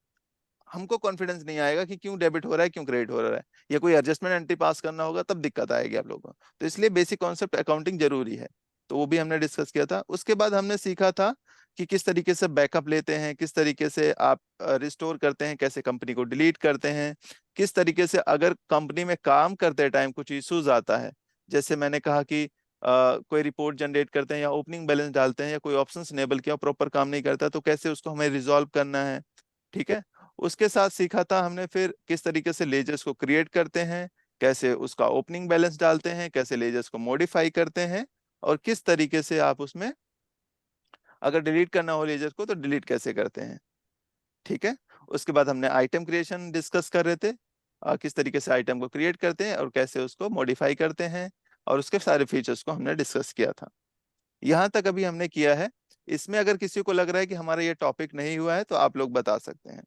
हमको कॉन्फिडेंस नहीं आएगा कि क्यों डेबिट हो रहा है क्यों क्रेडिट हो रहा है, या कोई एडजस्टमेंट एंट्री पास करना होगा तब दिक्कत आएगी आप लोगों को। तो इसलिए बेसिक कॉन्सेप्ट अकाउंटिंग जरूरी है, तो वो भी हमने डिस्कस किया था। उसके बाद हमने सीखा था कि किस तरीके से बैकअप लेते हैं, किस तरीके से आप रिस्टोर करते हैं, कैसे कंपनी को डिलीट करते हैं, किस तरीके से अगर कंपनी में काम करते टाइम कुछ इश्यूज आता है, जैसे मैंने कहा कि कोई रिपोर्ट जनरेट करते हैं या ओपनिंग बैलेंस डालते हैं या कोई ऑप्शंस इनेबल किया प्रॉपर काम नहीं करता, तो कैसे उसको हमें रिजॉल्व करना है। ठीक है, उसके साथ सीखा था हमने फिर किस तरीके से लेजर्स को क्रिएट करते हैं, कैसे उसका ओपनिंग बैलेंस डालते हैं, कैसे लेजर्स को मॉडिफाई करते हैं, और किस तरीके से आप उसमें अगर डिलीट करना हो लेजर को तो डिलीट कैसे करते हैं। ठीक है, उसके बाद हमने आइटम क्रिएशन डिस्कस कर रहे थे, किस तरीके से आइटम को क्रिएट करते हैं और कैसे उसको मॉडिफाई करते हैं, और उसके सारे फीचर्स को हमने डिस्कस किया था। यहाँ तक अभी हमने किया है। इसमें अगर किसी को लग रहा है कि हमारा ये टॉपिक नहीं हुआ है तो आप लोग बता सकते हैं।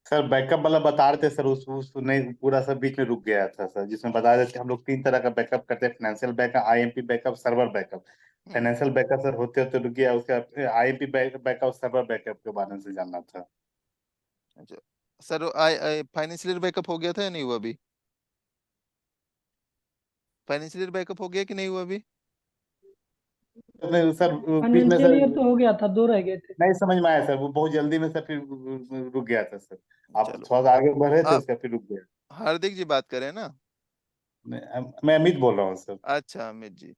सर बैकअप वाला बता रहे थे सर, उस नहीं पूरा सब बीच में रुक गया था सर, जिसमें बता रहे थे हम लोग 3 तरह का बैकअप करते हैं, financial backup, IMP backup, server backup. Financial backup sir होते होते रुक गया, उसका आईएमपी बैकअप, सर्वर बैकअप के बारे में से जानना था। अच्छा सर, फाइनेंशियल बैकअप हो गया था या नहीं हुआ अभी? फाइनेंशियल बैकअप हो गया कि नहीं हुआ अभी? सर बीच में फाइनेंशियल सर ईयर तो हो गया था, 2 रह गए थे। नहीं समझ में आया सर, वो बहुत जल्दी में सर फिर रुक गया था सर। आप चलो, थोड़ा सा आगे बढ़े थे, आप उसका फिर रुक गया। हार्दिक जी बात करें ना? मैं अमित बोल रहा हूँ सर। अच्छा अमित जी,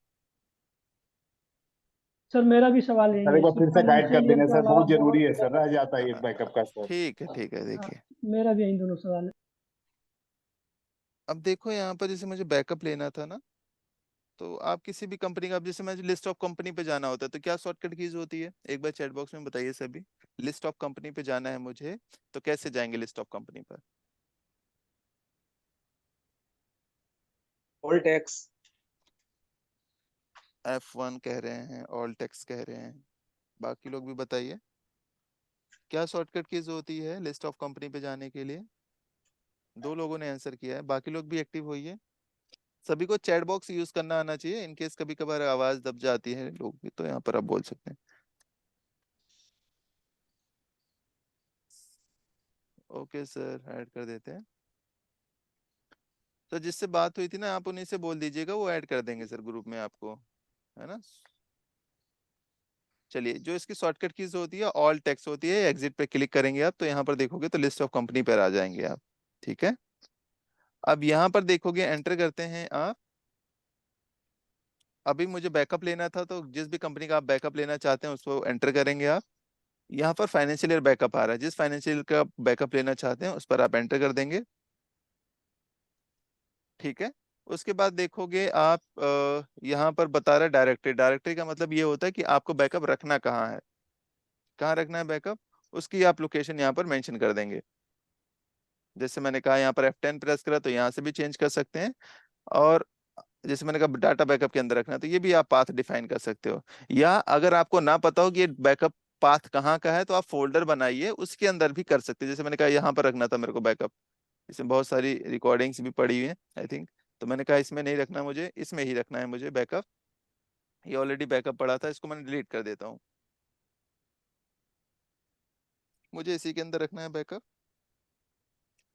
सर मेरा भी सवाल यही सर है, एक बार सिर्फ फिर से गाइड कर फाइनेंशियल ईयर देंगे के सर, अलावा बहुत जरूरी है बहुत सर, रह जाता है ये हाँ, बैकअप का सर। ठीक है हाँ, देखिए। मेरा भी यही दोनों सवाल है। अब देखो यहाँ पर जैसे मुझे बैकअप लेना था ना, तो आप किसी भी कंपनी का, अब जैसे मुझे लिस्ट ऑफ कंपनी पे जाना होता है तो क्या शॉर्टकट कीज होती है, एक बार चैट बॉक्स में बताइए सभी। लिस्ट ऑफ कंपनी पे जाना है मुझे तो कैसे जाएंगे लिस्ट ऑफ कंपनी पर? All tax. F1 कह रहे हैं, ऑल टेक्स कह रहे हैं, बाकी लोग भी बताइए क्या शॉर्टकट कीज होती है लिस्ट ऑफ कंपनी पे जाने के लिए। 2 लोगों ने आंसर किया है, बाकी लोग भी एक्टिव होइए। सभी को चैट बॉक्स यूज करना आना चाहिए, इनकेस कभी कभार आवाज दब जाती है लोग भी, तो यहाँ पर आप बोल सकते हैं। ओके सर, ऐड कर देते हैं। तो जिससे बात हुई थी ना, आप उन्हीं से बोल दीजिएगा, वो ऐड कर देंगे सर ग्रुप में आपको, है ना। चलिए, जो इसकी शॉर्टकट कीज होती है ऑल टेक्स्ट होती है, एग्जिट पे क्लिक करेंगे आप तो यहाँ पर देखोगे तो लिस्ट ऑफ कंपनी पर आ जाएंगे आप। ठीक है, अब यहाँ पर देखोगे एंटर करते हैं आप। अभी मुझे बैकअप लेना था तो जिस भी कंपनी का आप बैकअप लेना चाहते हैं उसको एंटर करेंगे आप। यहाँ पर फाइनेंशियल ईयर बैकअप आ रहा है, जिस फाइनेंशियल का बैकअप लेना चाहते हैं उस पर आप एंटर कर देंगे। ठीक है, उसके बाद देखोगे आप यहाँ पर बता रहा है डायरेक्टरी। डायरेक्टरी का मतलब ये होता है कि आपको बैकअप रखना कहाँ है, कहाँ रखना है बैकअप, उसकी आप लोकेशन यहाँ पर मेंशन कर देंगे। जैसे मैंने कहा यहाँ पर F10 प्रेस करा तो यहाँ से भी चेंज कर सकते हैं, और जैसे मैंने कहा डाटा बैकअप के अंदर रखना है तो ये भी आप पाथ डिफाइन कर सकते हो। या अगर आपको ना पता हो कि ये बैकअप पाथ कहाँ का है तो आप फोल्डर बनाइए, उसके अंदर भी कर सकते हैं। जैसे मैंने कहा यहाँ पर रखना था मेरे को बैकअप, इसमें बहुत सारी रिकॉर्डिंग्स भी पड़ी हुई हैं आई थिंक, तो मैंने कहा इसमें नहीं रखना मुझे, इसमें ही रखना है मुझे बैकअप। ये ऑलरेडी बैकअप पड़ा था, इसको मैंने डिलीट कर देता हूँ, मुझे इसी के अंदर रखना है बैकअप,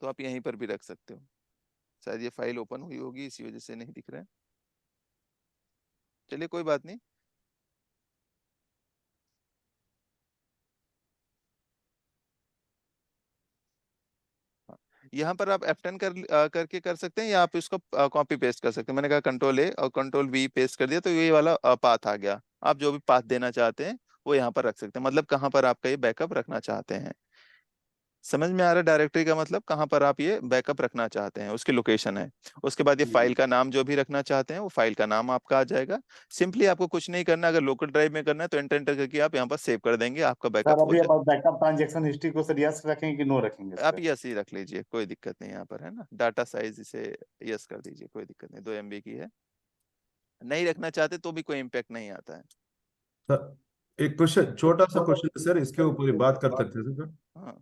तो आप यहीं पर भी रख सकते हो। शायद ये फाइल ओपन हुई होगी इसी वजह से नहीं दिख रहा है, चलिए कोई बात नहीं। यहाँ पर आप F10 करके कर सकते हैं, या आप इसको कॉपी पेस्ट कर सकते हैं। मैंने कहा Ctrl A और Ctrl V पेस्ट कर दिया तो ये वाला पाथ आ गया। आप जो भी पाथ देना चाहते हैं वो यहाँ पर रख सकते हैं, मतलब कहाँ पर आपका ये बैकअप रखना चाहते हैं। समझ में आ रहा है डायरेक्टरी का मतलब, कहाँ पर आप ये बैकअप रखना चाहते हैं उसकी लोकेशन है। उसके बाद ये फाइल का नाम जो भी रखना चाहते हैं वो फाइल का नाम आपका आ जाएगा। सिंपली आपको कुछ नहीं करना, अगर लोकल ड्राइव में करना है तो एंटर एंटर करके आप यहाँ पर सेव कर देंगे, आपका बैकअप सर हो अभी जाए। अब बैकअप ट्रांजेक्शन हिस्ट्री को सर यस रखेंगे कि नो रखेंगे आप सर? यस ही रख लीजिए, कोई दिक्कत नहीं यहाँ पर, है ना। डाटा साइज इसे यस कर दीजिए, कोई दिक्कत नहीं, 2 MB की है। नहीं रखना चाहते तो भी कोई इम्पैक्ट नहीं आता है। सर एक क्वेश्चन, छोटा सा क्वेश्चन सर, इसके ऊपर ही बात कर सकते हैं सर? हाँ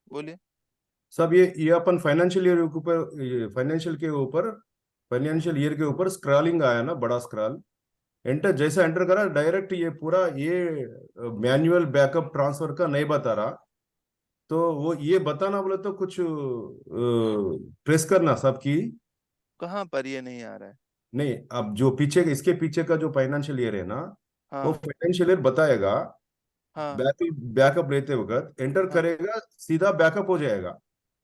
बोलिए। सब ये अपन फाइनेंशियल ईयर के ऊपर स्क्रॉलिंग आया ना, बड़ा स्क्रॉल, एंटर जैसा एंटर करा डायरेक्ट ये पूरा ये मैनुअल बैकअप ट्रांसफर का नहीं बता रहा। तो वो ये बताना बोले तो कुछ प्रेस करना सबकी। कहाँ पर ये नहीं आ रहा है? नहीं, अब जो पीछे इसके पीछे का जो फाइनेंशियल ईयर है ना, वो हाँ फाइनेंशियल ईयर बताएगा। हाँ बैकअप बैकअप लेते वक्त एंटर हाँ। करेगा, सीधा बैकअप हो जाएगा।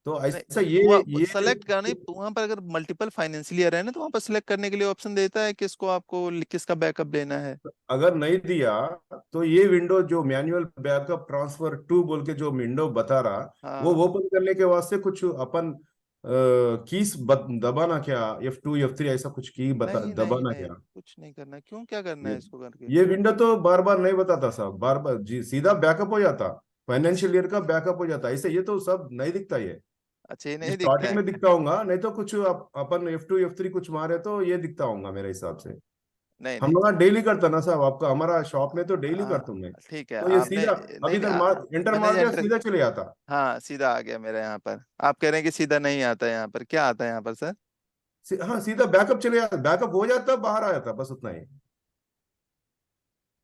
तो नहीं, ऐसा वो ये सेलेक्ट करने, वहां पर अगर मल्टीपल फाइनेंशियल ईयर है ना, तो वहां पर सेलेक्ट करने के लिए ऑप्शन देता है किसको, आपको किसका बैकअप लेना है। अगर नहीं दिया तो ये विंडो जो मैनुअल बैकअप ट्रांसफर टू बोल के जो विंडो बता रहा, वो हाँ। ओपन करने के वास्ते कुछ अपन कीज दबाना क्या, F2 F3 ऐसा कुछ की बता नहीं नहीं दबाना नहीं, क्या? कुछ नहीं करना। क्यों, क्या करना ये है इसको करके? ये विंडो तो बार बार नहीं बताता साहब, बार बार जी सीधा बैकअप हो जाता, फाइनेंशियल ईयर का बैकअप हो जाता। ऐसे ये तो सब नहीं दिखता ये अच्छा, ये नहीं दिखता स्टार्टिंग है। में दिखता होगा, नहीं तो कुछ अपन F2 F3 कुछ मारे तो ये दिखता होगा मेरे हिसाब से। नहीं हम नहीं। लोग डेली करता ना साहब, आपका हमारा शॉप में तो डेली हाँ करता हूँ मैं। ठीक है, तो ये आपने, सीधा अब नहीं नहीं इधर मार एंटर मैंने मार ये दिया, एंटर, सीधा चले जाता। हाँ सीधा आ गया मेरे यहाँ पर। आप कह रहे हैं कि सीधा नहीं आता है, यहाँ पर क्या आता है यहाँ पर सर? हाँ सीधा बैकअप चले जाता, बैकअप हो जाता बाहर आ जाता, बस उतना ही।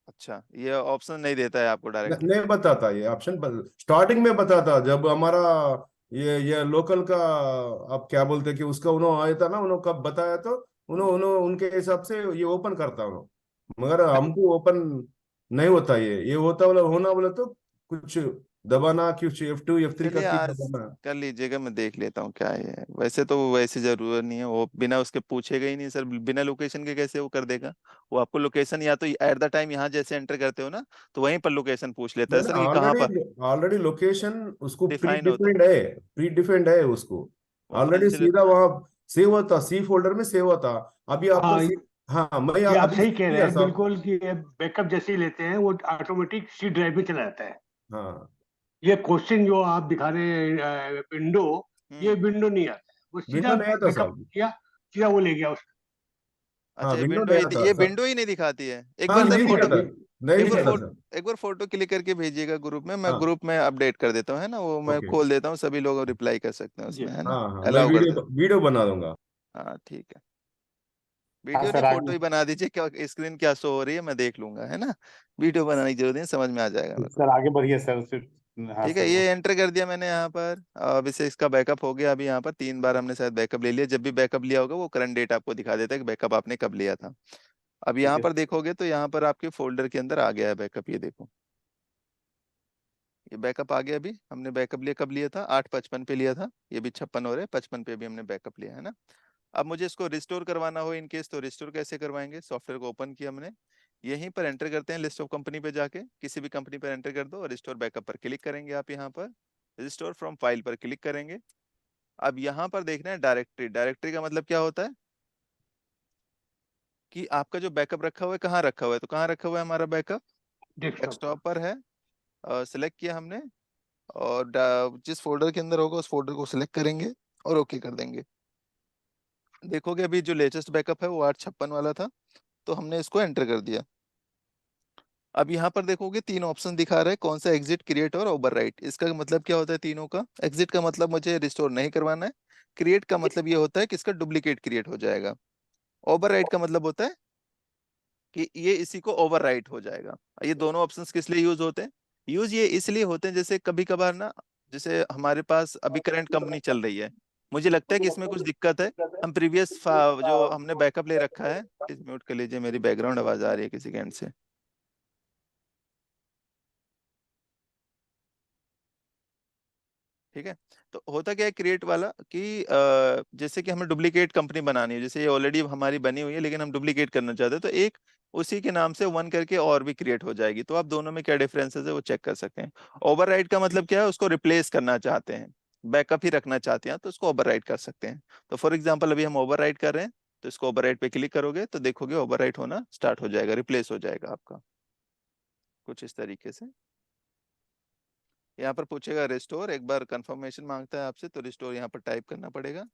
अच्छा, ये ऑप्शन नहीं देता है आपको डायरेक्टली? नहीं बताता ये ऑप्शन, स्टार्टिंग में बताता जब हमारा ये लोकल का, आप क्या बोलते कि उसका उन्होंने आया था ना, उन्होंने कब बताया तो उन्होंने उनके हिसाब से ये ओपन करता उन्होंने, मगर हमको ओपन नहीं होता ये होता बोला होना बोला तो कुछ दबाना, कुछ F2 F3 का चलिए की आज दबाना। कर लीजिएगा, मैं देख लेता हूँ क्या है। वैसे तो वैसे जरूरत नहीं है, वो बिना उसके पूछेगा ही नहीं सर, बिना लोकेशन के कैसे वो कर देगा? वो आपको लोकेशन या तो एट द टाइम यहाँ जैसे एंटर करते हो ना, तो वहीं पर लोकेशन पूछ लेता है मैंने सर कि कहाँ पर ऑलरेडी ऑलरेडी लोकेशन उसको प्री डिफाइन होता है। डिफाइंड है, प्री डिफाइंड है उसको वो ऑलरेडी, फाइनेंशियल, सीधा वहां सेव होता, सी फोल्डर में सेव होता। अभी आपका हाँ हाँ मैं ये आप अभी सही कह रहे किया हैं साहब। बिल्कुल कि बैकअप जैसे ही लेते हैं वो ऑटोमेटिक सी ड्राइव में चला जाता है। हाँ ये क्वेश्चन जो आप दिखा रहे हैं विंडो, ये हम्म। विंडो नहीं आता है, वो सीधा विंडो नहीं आता बैकअप साहब। किया, सीधा वो ले गया उसका। हाँ अच्छा, ये विंडो विंडो नहीं ही, आता ये सर। विंडो ही नहीं दिखाती है? एक हाँ बार सर नहीं नहीं फोटो, दिखाता, ये नहीं एक बार दिखाता फोटो, सर। एक बार फोटो क्लिक करके भेजिएगा ग्रुप में, मैं हाँ ग्रुप में अपडेट कर देता हूँ, है ना, वो मैं ओके। खोल देता हूँ, सभी लोग रिप्लाई कर सकते हैं जी उसमें, है ना, हाँ हाँ मैं अलाउ कर दे। वीडियो वीडियो बना दूंगा। हाँ ठीक है, हाँ वीडियो नहीं सर फोटो आगे, ही बना दीजिए, क्या स्क्रीन क्या शो हो रही है मैं देख लूंगा, है ना। वीडियो बनाने की जरूरत नहीं, समझ में आ जाएगा मेरे को। सर आगे बढ़िए सर फिर। हाँ ठीक है, सर ये वो एंटर कर दिया मैंने यहाँ पर। अब इसे, इसका बैकअप हो गया। अभी यहाँ पर 3 बार हमने शायद बैकअप ले लिया, जब भी बैकअप लिया होगा वो करंट डेट आपको दिखा देता है कि बैकअप आपने कब लिया था। अब ठीक यहाँ है। पर देखोगे तो यहाँ पर आपके फोल्डर के अंदर आ गया है बैकअप, ये देखो, ये बैकअप आ गया। अभी हमने बैकअप लिया, कब लिया था? 8:55 पे लिया था। ये भी 56 हो रहे हैं, 55 पे भी हमने बैकअप लिया है ना। अब मुझे इसको रिस्टोर करवाना हो इन केस, तो रिस्टोर कैसे करवाएंगे? सॉफ्टवेयर को ओपन किया हमने, यहीं पर एंटर करते हैं लिस्ट ऑफ कंपनी पे जाके, किसी भी कंपनी पर एंटर कर दो और रिस्टोर बैकअप पर क्लिक करेंगे। आप यहाँ पर रिस्टोर फ्रॉम फाइल पर क्लिक करेंगे। अब यहाँ पर देखना है डायरेक्टरी। डायरेक्टरी का मतलब क्या होता है कि आपका जो बैकअप रखा हुआ है कहाँ रखा हुआ है, तो कहाँ रखा हुआ है हमारा बैकअप? डेस्कटॉप पर। डेस्कटॉप पर है। सिलेक्ट किया हमने, और जिस फोल्डर के अंदर होगा उस फोल्डर को सिलेक्ट करेंगे और ओके कर देंगे। देखोगे अभी जो लेटेस्ट बैकअप है वो 8:56 वाला था, तो हमने इसको एंटर कर दिया। अब यहाँ पर देखोगे 3 ऑप्शन दिखा रहा है, कौन सा? एग्जिट, क्रिएट और ओवरराइट। इसका मतलब क्या होता है तीनों का? एग्जिट का मतलब मुझे रिस्टोर नहीं करवाना है। क्रिएट का मतलब ये होता है कि इसका डुप्लीकेट क्रिएट हो जाएगा। ओवरराइट का मतलब होता है कि ये इसी को ओवरराइट हो जाएगा। ये दोनों ऑप्शंस किस लिए यूज होते हैं? यूज ये इसलिए होते हैं, जैसे कभी कभार ना, जैसे हमारे पास अभी करंट कंपनी चल रही है, मुझे लगता है कि इसमें कुछ दिक्कत है, हम प्रीवियस जो हमने बैकअप ले रखा है, प्लीज म्यूट कर लीजिए, मेरी बैकग्राउंड आवाज आ रही है किसी के एंड से। ठीक है, तो होता क्या है क्रिएट वाला कि जैसे कि हमें डुप्लीकेट कंपनी बनानी है, जैसे ये ऑलरेडी हमारी बनी हुई है लेकिन हम डुप्लीकेट करना चाहते हैं, तो एक उसी के नाम से वन करके और भी क्रिएट हो जाएगी। तो आप दोनों में क्या डिफरेंसेस है वो चेक कर सकते हैं। ओवरराइट का मतलब क्या है? उसको रिप्लेस करना चाहते हैं, बैकअप ही रखना चाहते हैं तो उसको ओवरराइट कर सकते हैं। तो फॉर एग्जाम्पल अभी हम ओवरराइट कर रहे हैं, तो इसको ओवरराइट पे क्लिक करोगे तो देखोगे ओवरराइट होना स्टार्ट हो जाएगा, रिप्लेस हो जाएगा आपका, कुछ इस तरीके से। यहाँ पर पूछेगा रिस्टोर, एक बार कंफर्मेशन मांगता है आपसे, तो रिस्टोर यहाँ पर टाइप करना पड़ेगा।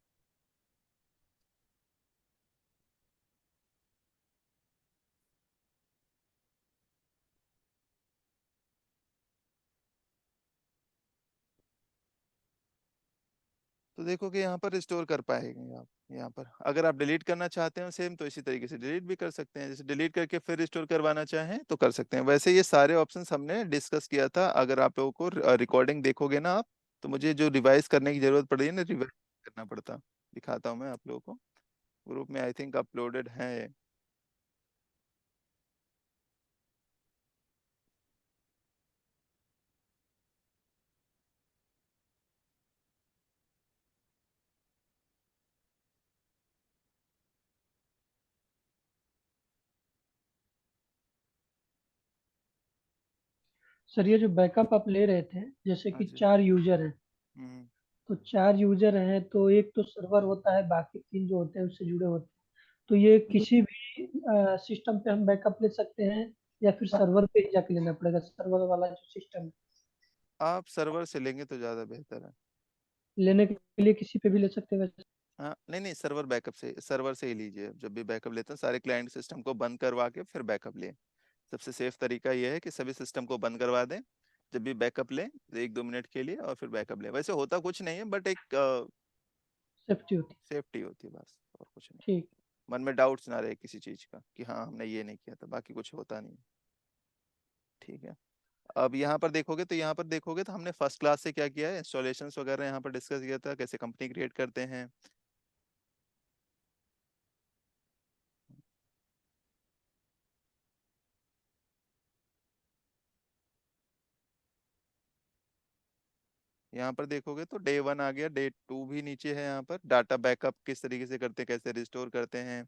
तो देखो कि यहाँ पर रिस्टोर कर पाएंगे आप। यहाँ पर अगर आप डिलीट करना चाहते हो सेम, तो इसी तरीके से डिलीट भी कर सकते हैं। जैसे डिलीट करके फिर रिस्टोर करवाना चाहें तो कर सकते हैं। वैसे ये सारे ऑप्शंस हमने डिस्कस किया था। अगर आप लोगों को रिकॉर्डिंग देखोगे ना आप, तो मुझे जो रिवाइज करने की जरूरत पड़ रही है ना, रिवाइज करना पड़ता। दिखाता हूँ मैं आप लोगों को, ग्रुप में आई थिंक अपलोडेड है। सर ये जो बैकअप आप ले रहे थे, जैसे हाँ कि जी। 4 यूजर हैं, हम्म। तो 4 यूजर हैं तो एक तो सर्वर होता है, बाकी 3 जो होते हैं उससे जुड़े होते हैं। तो ये किसी भी सिस्टम पे हम बैकअप ले सकते हैं या फिर सर्वर पे ही जाके लेना पड़ेगा, सर्वर वाला जो सिस्टम है? आप सर्वर से लेंगे तो ज़्यादा बेहतर है। लेने के लिए किसी पे भी ले सकते हैं वैसे? हाँ नहीं नहीं, सर्वर बैकअप से, सर्वर से ही लीजिए। जब भी बैकअप लेते हैं सारे क्लाइंट सिस्टम को बंद करवा के फिर बैकअप लें। सबसे सेफ तरीका यह है कि सभी सिस्टम को बंद करवा दें, जब भी बैकअप लें 1-2 मिनट के लिए, और फिर बैकअप लें। वैसे होता कुछ नहीं है, बट एक सेफ्टी होती सेफ्टी होती है बस, और कुछ नहीं। है। ठीक। मन में डाउट्स ना रहे किसी चीज़ का कि हाँ हमने ये नहीं किया था, बाकी कुछ होता नहीं। ठीक है। अब यहाँ पर देखोगे तो हमने फर्स्ट क्लास से क्या किया है, इंस्टॉलेशंस वगैरह यहाँ पर डिस्कस किया था, कैसे कंपनी क्रिएट करते हैं। यहाँ पर देखोगे तो डे 1 आ गया, डे 2 भी नीचे है। यहाँ पर डाटा बैकअप किस तरीके से करते हैं, कैसे रिस्टोर करते हैं।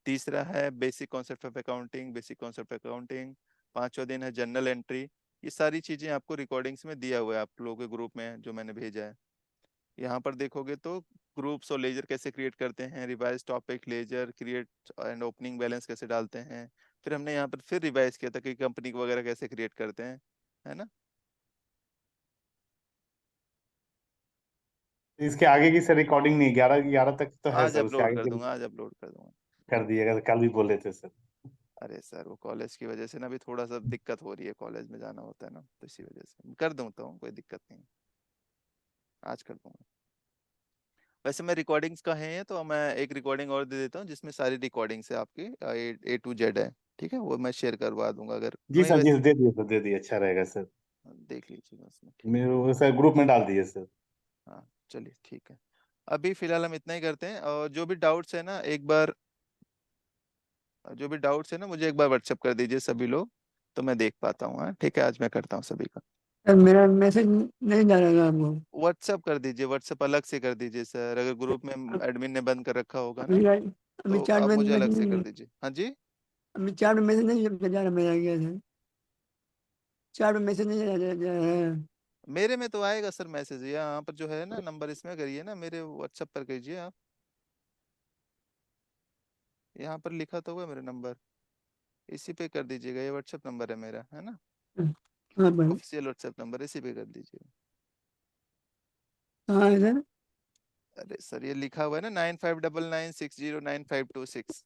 तीसरा है basic concept of accounting, basic concept of accounting. पांचवा दिन है जनरल एंट्री। ये सारी चीजें आपको रिकॉर्डिंग्स में दिया हुआ है, आप लोगों के ग्रुप में जो मैंने भेजा है। यहाँ पर देखोगे तो ग्रुप्स और लेजर कैसे क्रिएट करते हैं, revise topic laser create and opening balance कैसे डालते हैं। फिर हमने यहाँ पर फिर रिवाइज किया था कि कंपनी वगैरह कैसे क्रिएट करते हैं, है ना। इसके आगे की सर रिकॉर्डिंग नहीं, 11 तक तो है आज सर, उसके अपलोड आगे कर की दूंगा, आज अपलोड कर दूंगा। कर दिएगा, तो कल भी बोले थे सर। अरे सर वो कॉलेज की वजह से ना अभी थोड़ा सा दिक्कत हो रही है, कॉलेज में जाना होता है ना, तो इसी वजह से कर दूँ तो कोई दिक्कत नहीं, आज कर दूंगा। वैसे मैं रिकॉर्डिंग्स का है तो मैं एक रिकॉर्डिंग और दे देता हूँ जिसमें सारी रिकॉर्डिंग्स है आपकी, A to Z है। ठीक है, वो मैं शेयर करवा दूंगा। अगर जी नहीं सर, जी वैसे दे दिए सर, दे दिए, अच्छा रहेगा सर। देख लीजिएगा उसमें, ठीक है। मेरे सर ग्रुप में डाल दिए सर। हाँ चलिए ठीक है। अभी फिलहाल हम इतना ही करते हैं, और जो भी डाउट्स है ना एक बार, मुझे एक बार व्हाट्सएप कर दीजिए सभी लोग, तो मैं देख पाता हूँ। हाँ ठीक है, आज मैं करता हूँ सभी का। सर मेरा मैसेज नहीं जा रहा आपको? व्हाट्सएप कर दीजिए, व्हाट्सएप अलग से कर दीजिए सर। अगर ग्रुप में एडमिन ने बंद कर रखा होगा ना, अभी अभी तो चार्ट आप में मुझे अलग मैसेज से कर नहीं, दीजिए। हाँ जी। अभी चार्ट में मैसेज नहीं जा रहा मेरा, गया था चार्ट में मैसेज नहीं जा रहा है। मेरे में तो आएगा सर मैसेज, यहाँ पर जो है ना नंबर, इसमें करिए ना, मेरे व्हाट्सएप पर कीजिए आप। यहाँ पर लिखा तो हुआ मेरा नंबर, इसी पे कर दीजिएगा। ये व्हाट्सएप नंबर है मेरा, है ना, हाँ भाई, ऑफिशियल व्हाट्सएप नंबर, इसी पे कर दीजिए। हाँ है सर। अरे सर ये लिखा हुआ है ना 9599609526।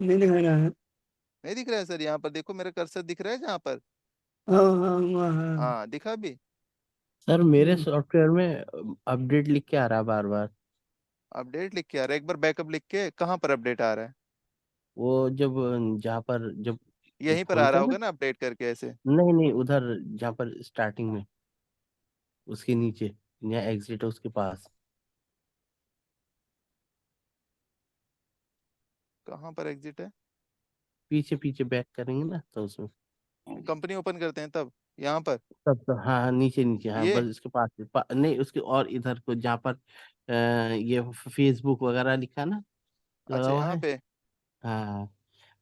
नहीं दिखा रहा है। नहीं दिख रहा है सर? यहाँ पर देखो, मेरा कर्सर दिख रहा है जहाँ पर। हाँ हाँ हाँ हाँ। हाँ दिखा भी। सर मेरे हम्म, सॉफ्टवेयर में अपडेट लिख के आ रहा है बार बार। अपडेट लिख के आ रहा है, एक बार बैकअप लिख के कहाँ पर अपडेट आ रहा है? वो जब जहाँ पर जब यहीं पर आ खोलते रहा हैं ना, होगा ना अपडेट करके ऐसे। नहीं नहीं, उधर जहाँ पर स्टार्टिंग में, उसके नीचे, यहाँ एग्जिट है उसके पास। कहाँ पर एग्जिट है? पीछे पीछे बैक करेंगे ना तो उसमें कंपनी ओपन करते हैं तब, यहाँ पर। तब तो, हाँ हाँ, नीचे नीचे, हाँ ये बस इसके पास नहीं, उसके और इधर को जहाँ पर ये फेसबुक वगैरह लिखा ना, लगा अच्छा हुआ यहाँ है। पे। हाँ,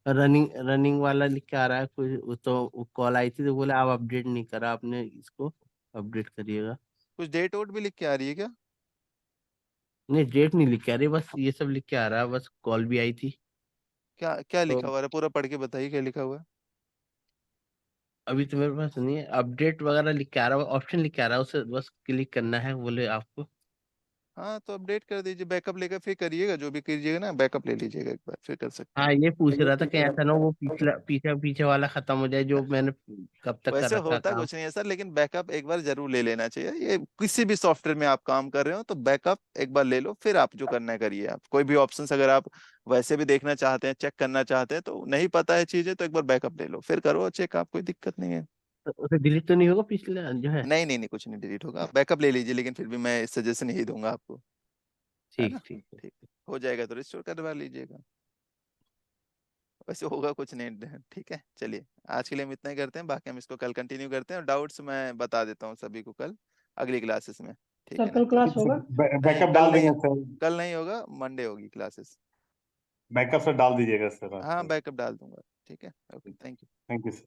रनिंग रनिंग वाला लिख के आ रहा है कोई, तो कॉल आई थी तो बोले आप अपडेट नहीं करा आपने, इसको अपडेट करिएगा। कुछ डेट वोट भी लिख के आ रही है क्या? नहीं, डेट नहीं लिख के आ रही, बस ये सब लिख के आ रहा है, बस कॉल भी आई थी। क्या क्या तो लिखा हुआ है? पूरा पढ़ के बताइए क्या लिखा हुआ है। अभी तो मेरे पास नहीं है, अपडेट वगैरह लिख के आ रहा है, ऑप्शन लिख के आ रहा है, उसे बस क्लिक करना है बोले आपको। हाँ तो अपडेट कर दीजिए, बैकअप लेकर फिर करिएगा, जो भी कीजिएगा ना बैकअप ले लीजिएगा एक बार, फिर कर सकते हैं। हाँ ये पूछ रहा था कि ऐसा ना वो पिछला पीछे पीछे वाला खत्म हो जाए जो मैंने कब तक कर वैसे रखा होता काम। कुछ नहीं है सर, लेकिन बैकअप एक बार जरूर ले लेना चाहिए। ये किसी भी सॉफ्टवेयर में आप काम कर रहे हो तो बैकअप एक बार ले लो, फिर आप जो करना है करिए। आप कोई भी ऑप्शंस अगर आप वैसे भी देखना चाहते हैं, चेक करना चाहते हैं, तो नहीं पता है चीजें, तो एक बार बैकअप ले लो, फिर करो चेक, आप कोई दिक्कत नहीं है। तो उसे डिलीट तो नहीं होगा पिछला जो है? नहीं नहीं नहीं, कुछ नहीं डिलीट होगा, आप बैकअप ले लीजिए, लेकिन फिर भी मैं सजेशन यही दूंगा आपको, है ठीक ना। ठीक है। ठीक है, हो जाएगा तो रिस्टोर करवा लीजिएगा, वैसे होगा कुछ नहीं। ठीक है, चलिए आज के लिए हम इतना ही करते हैं, बाकी हम इसको कल कंटिन्यू करते हैं, और डाउट्स मैं बता देता हूँ सभी को कल अगली क्लासेस में, ठीक है सर ना। कल क्लास होगा? बैकअप कल डाल नहीं, देंगे सर, कल नहीं होगा, मंडे होगी क्लासेस। बैकअप से डाल दीजिएगा सर। हाँ बैकअप डाल दूंगा, ठीक है, okay, thank you. Thank you sir.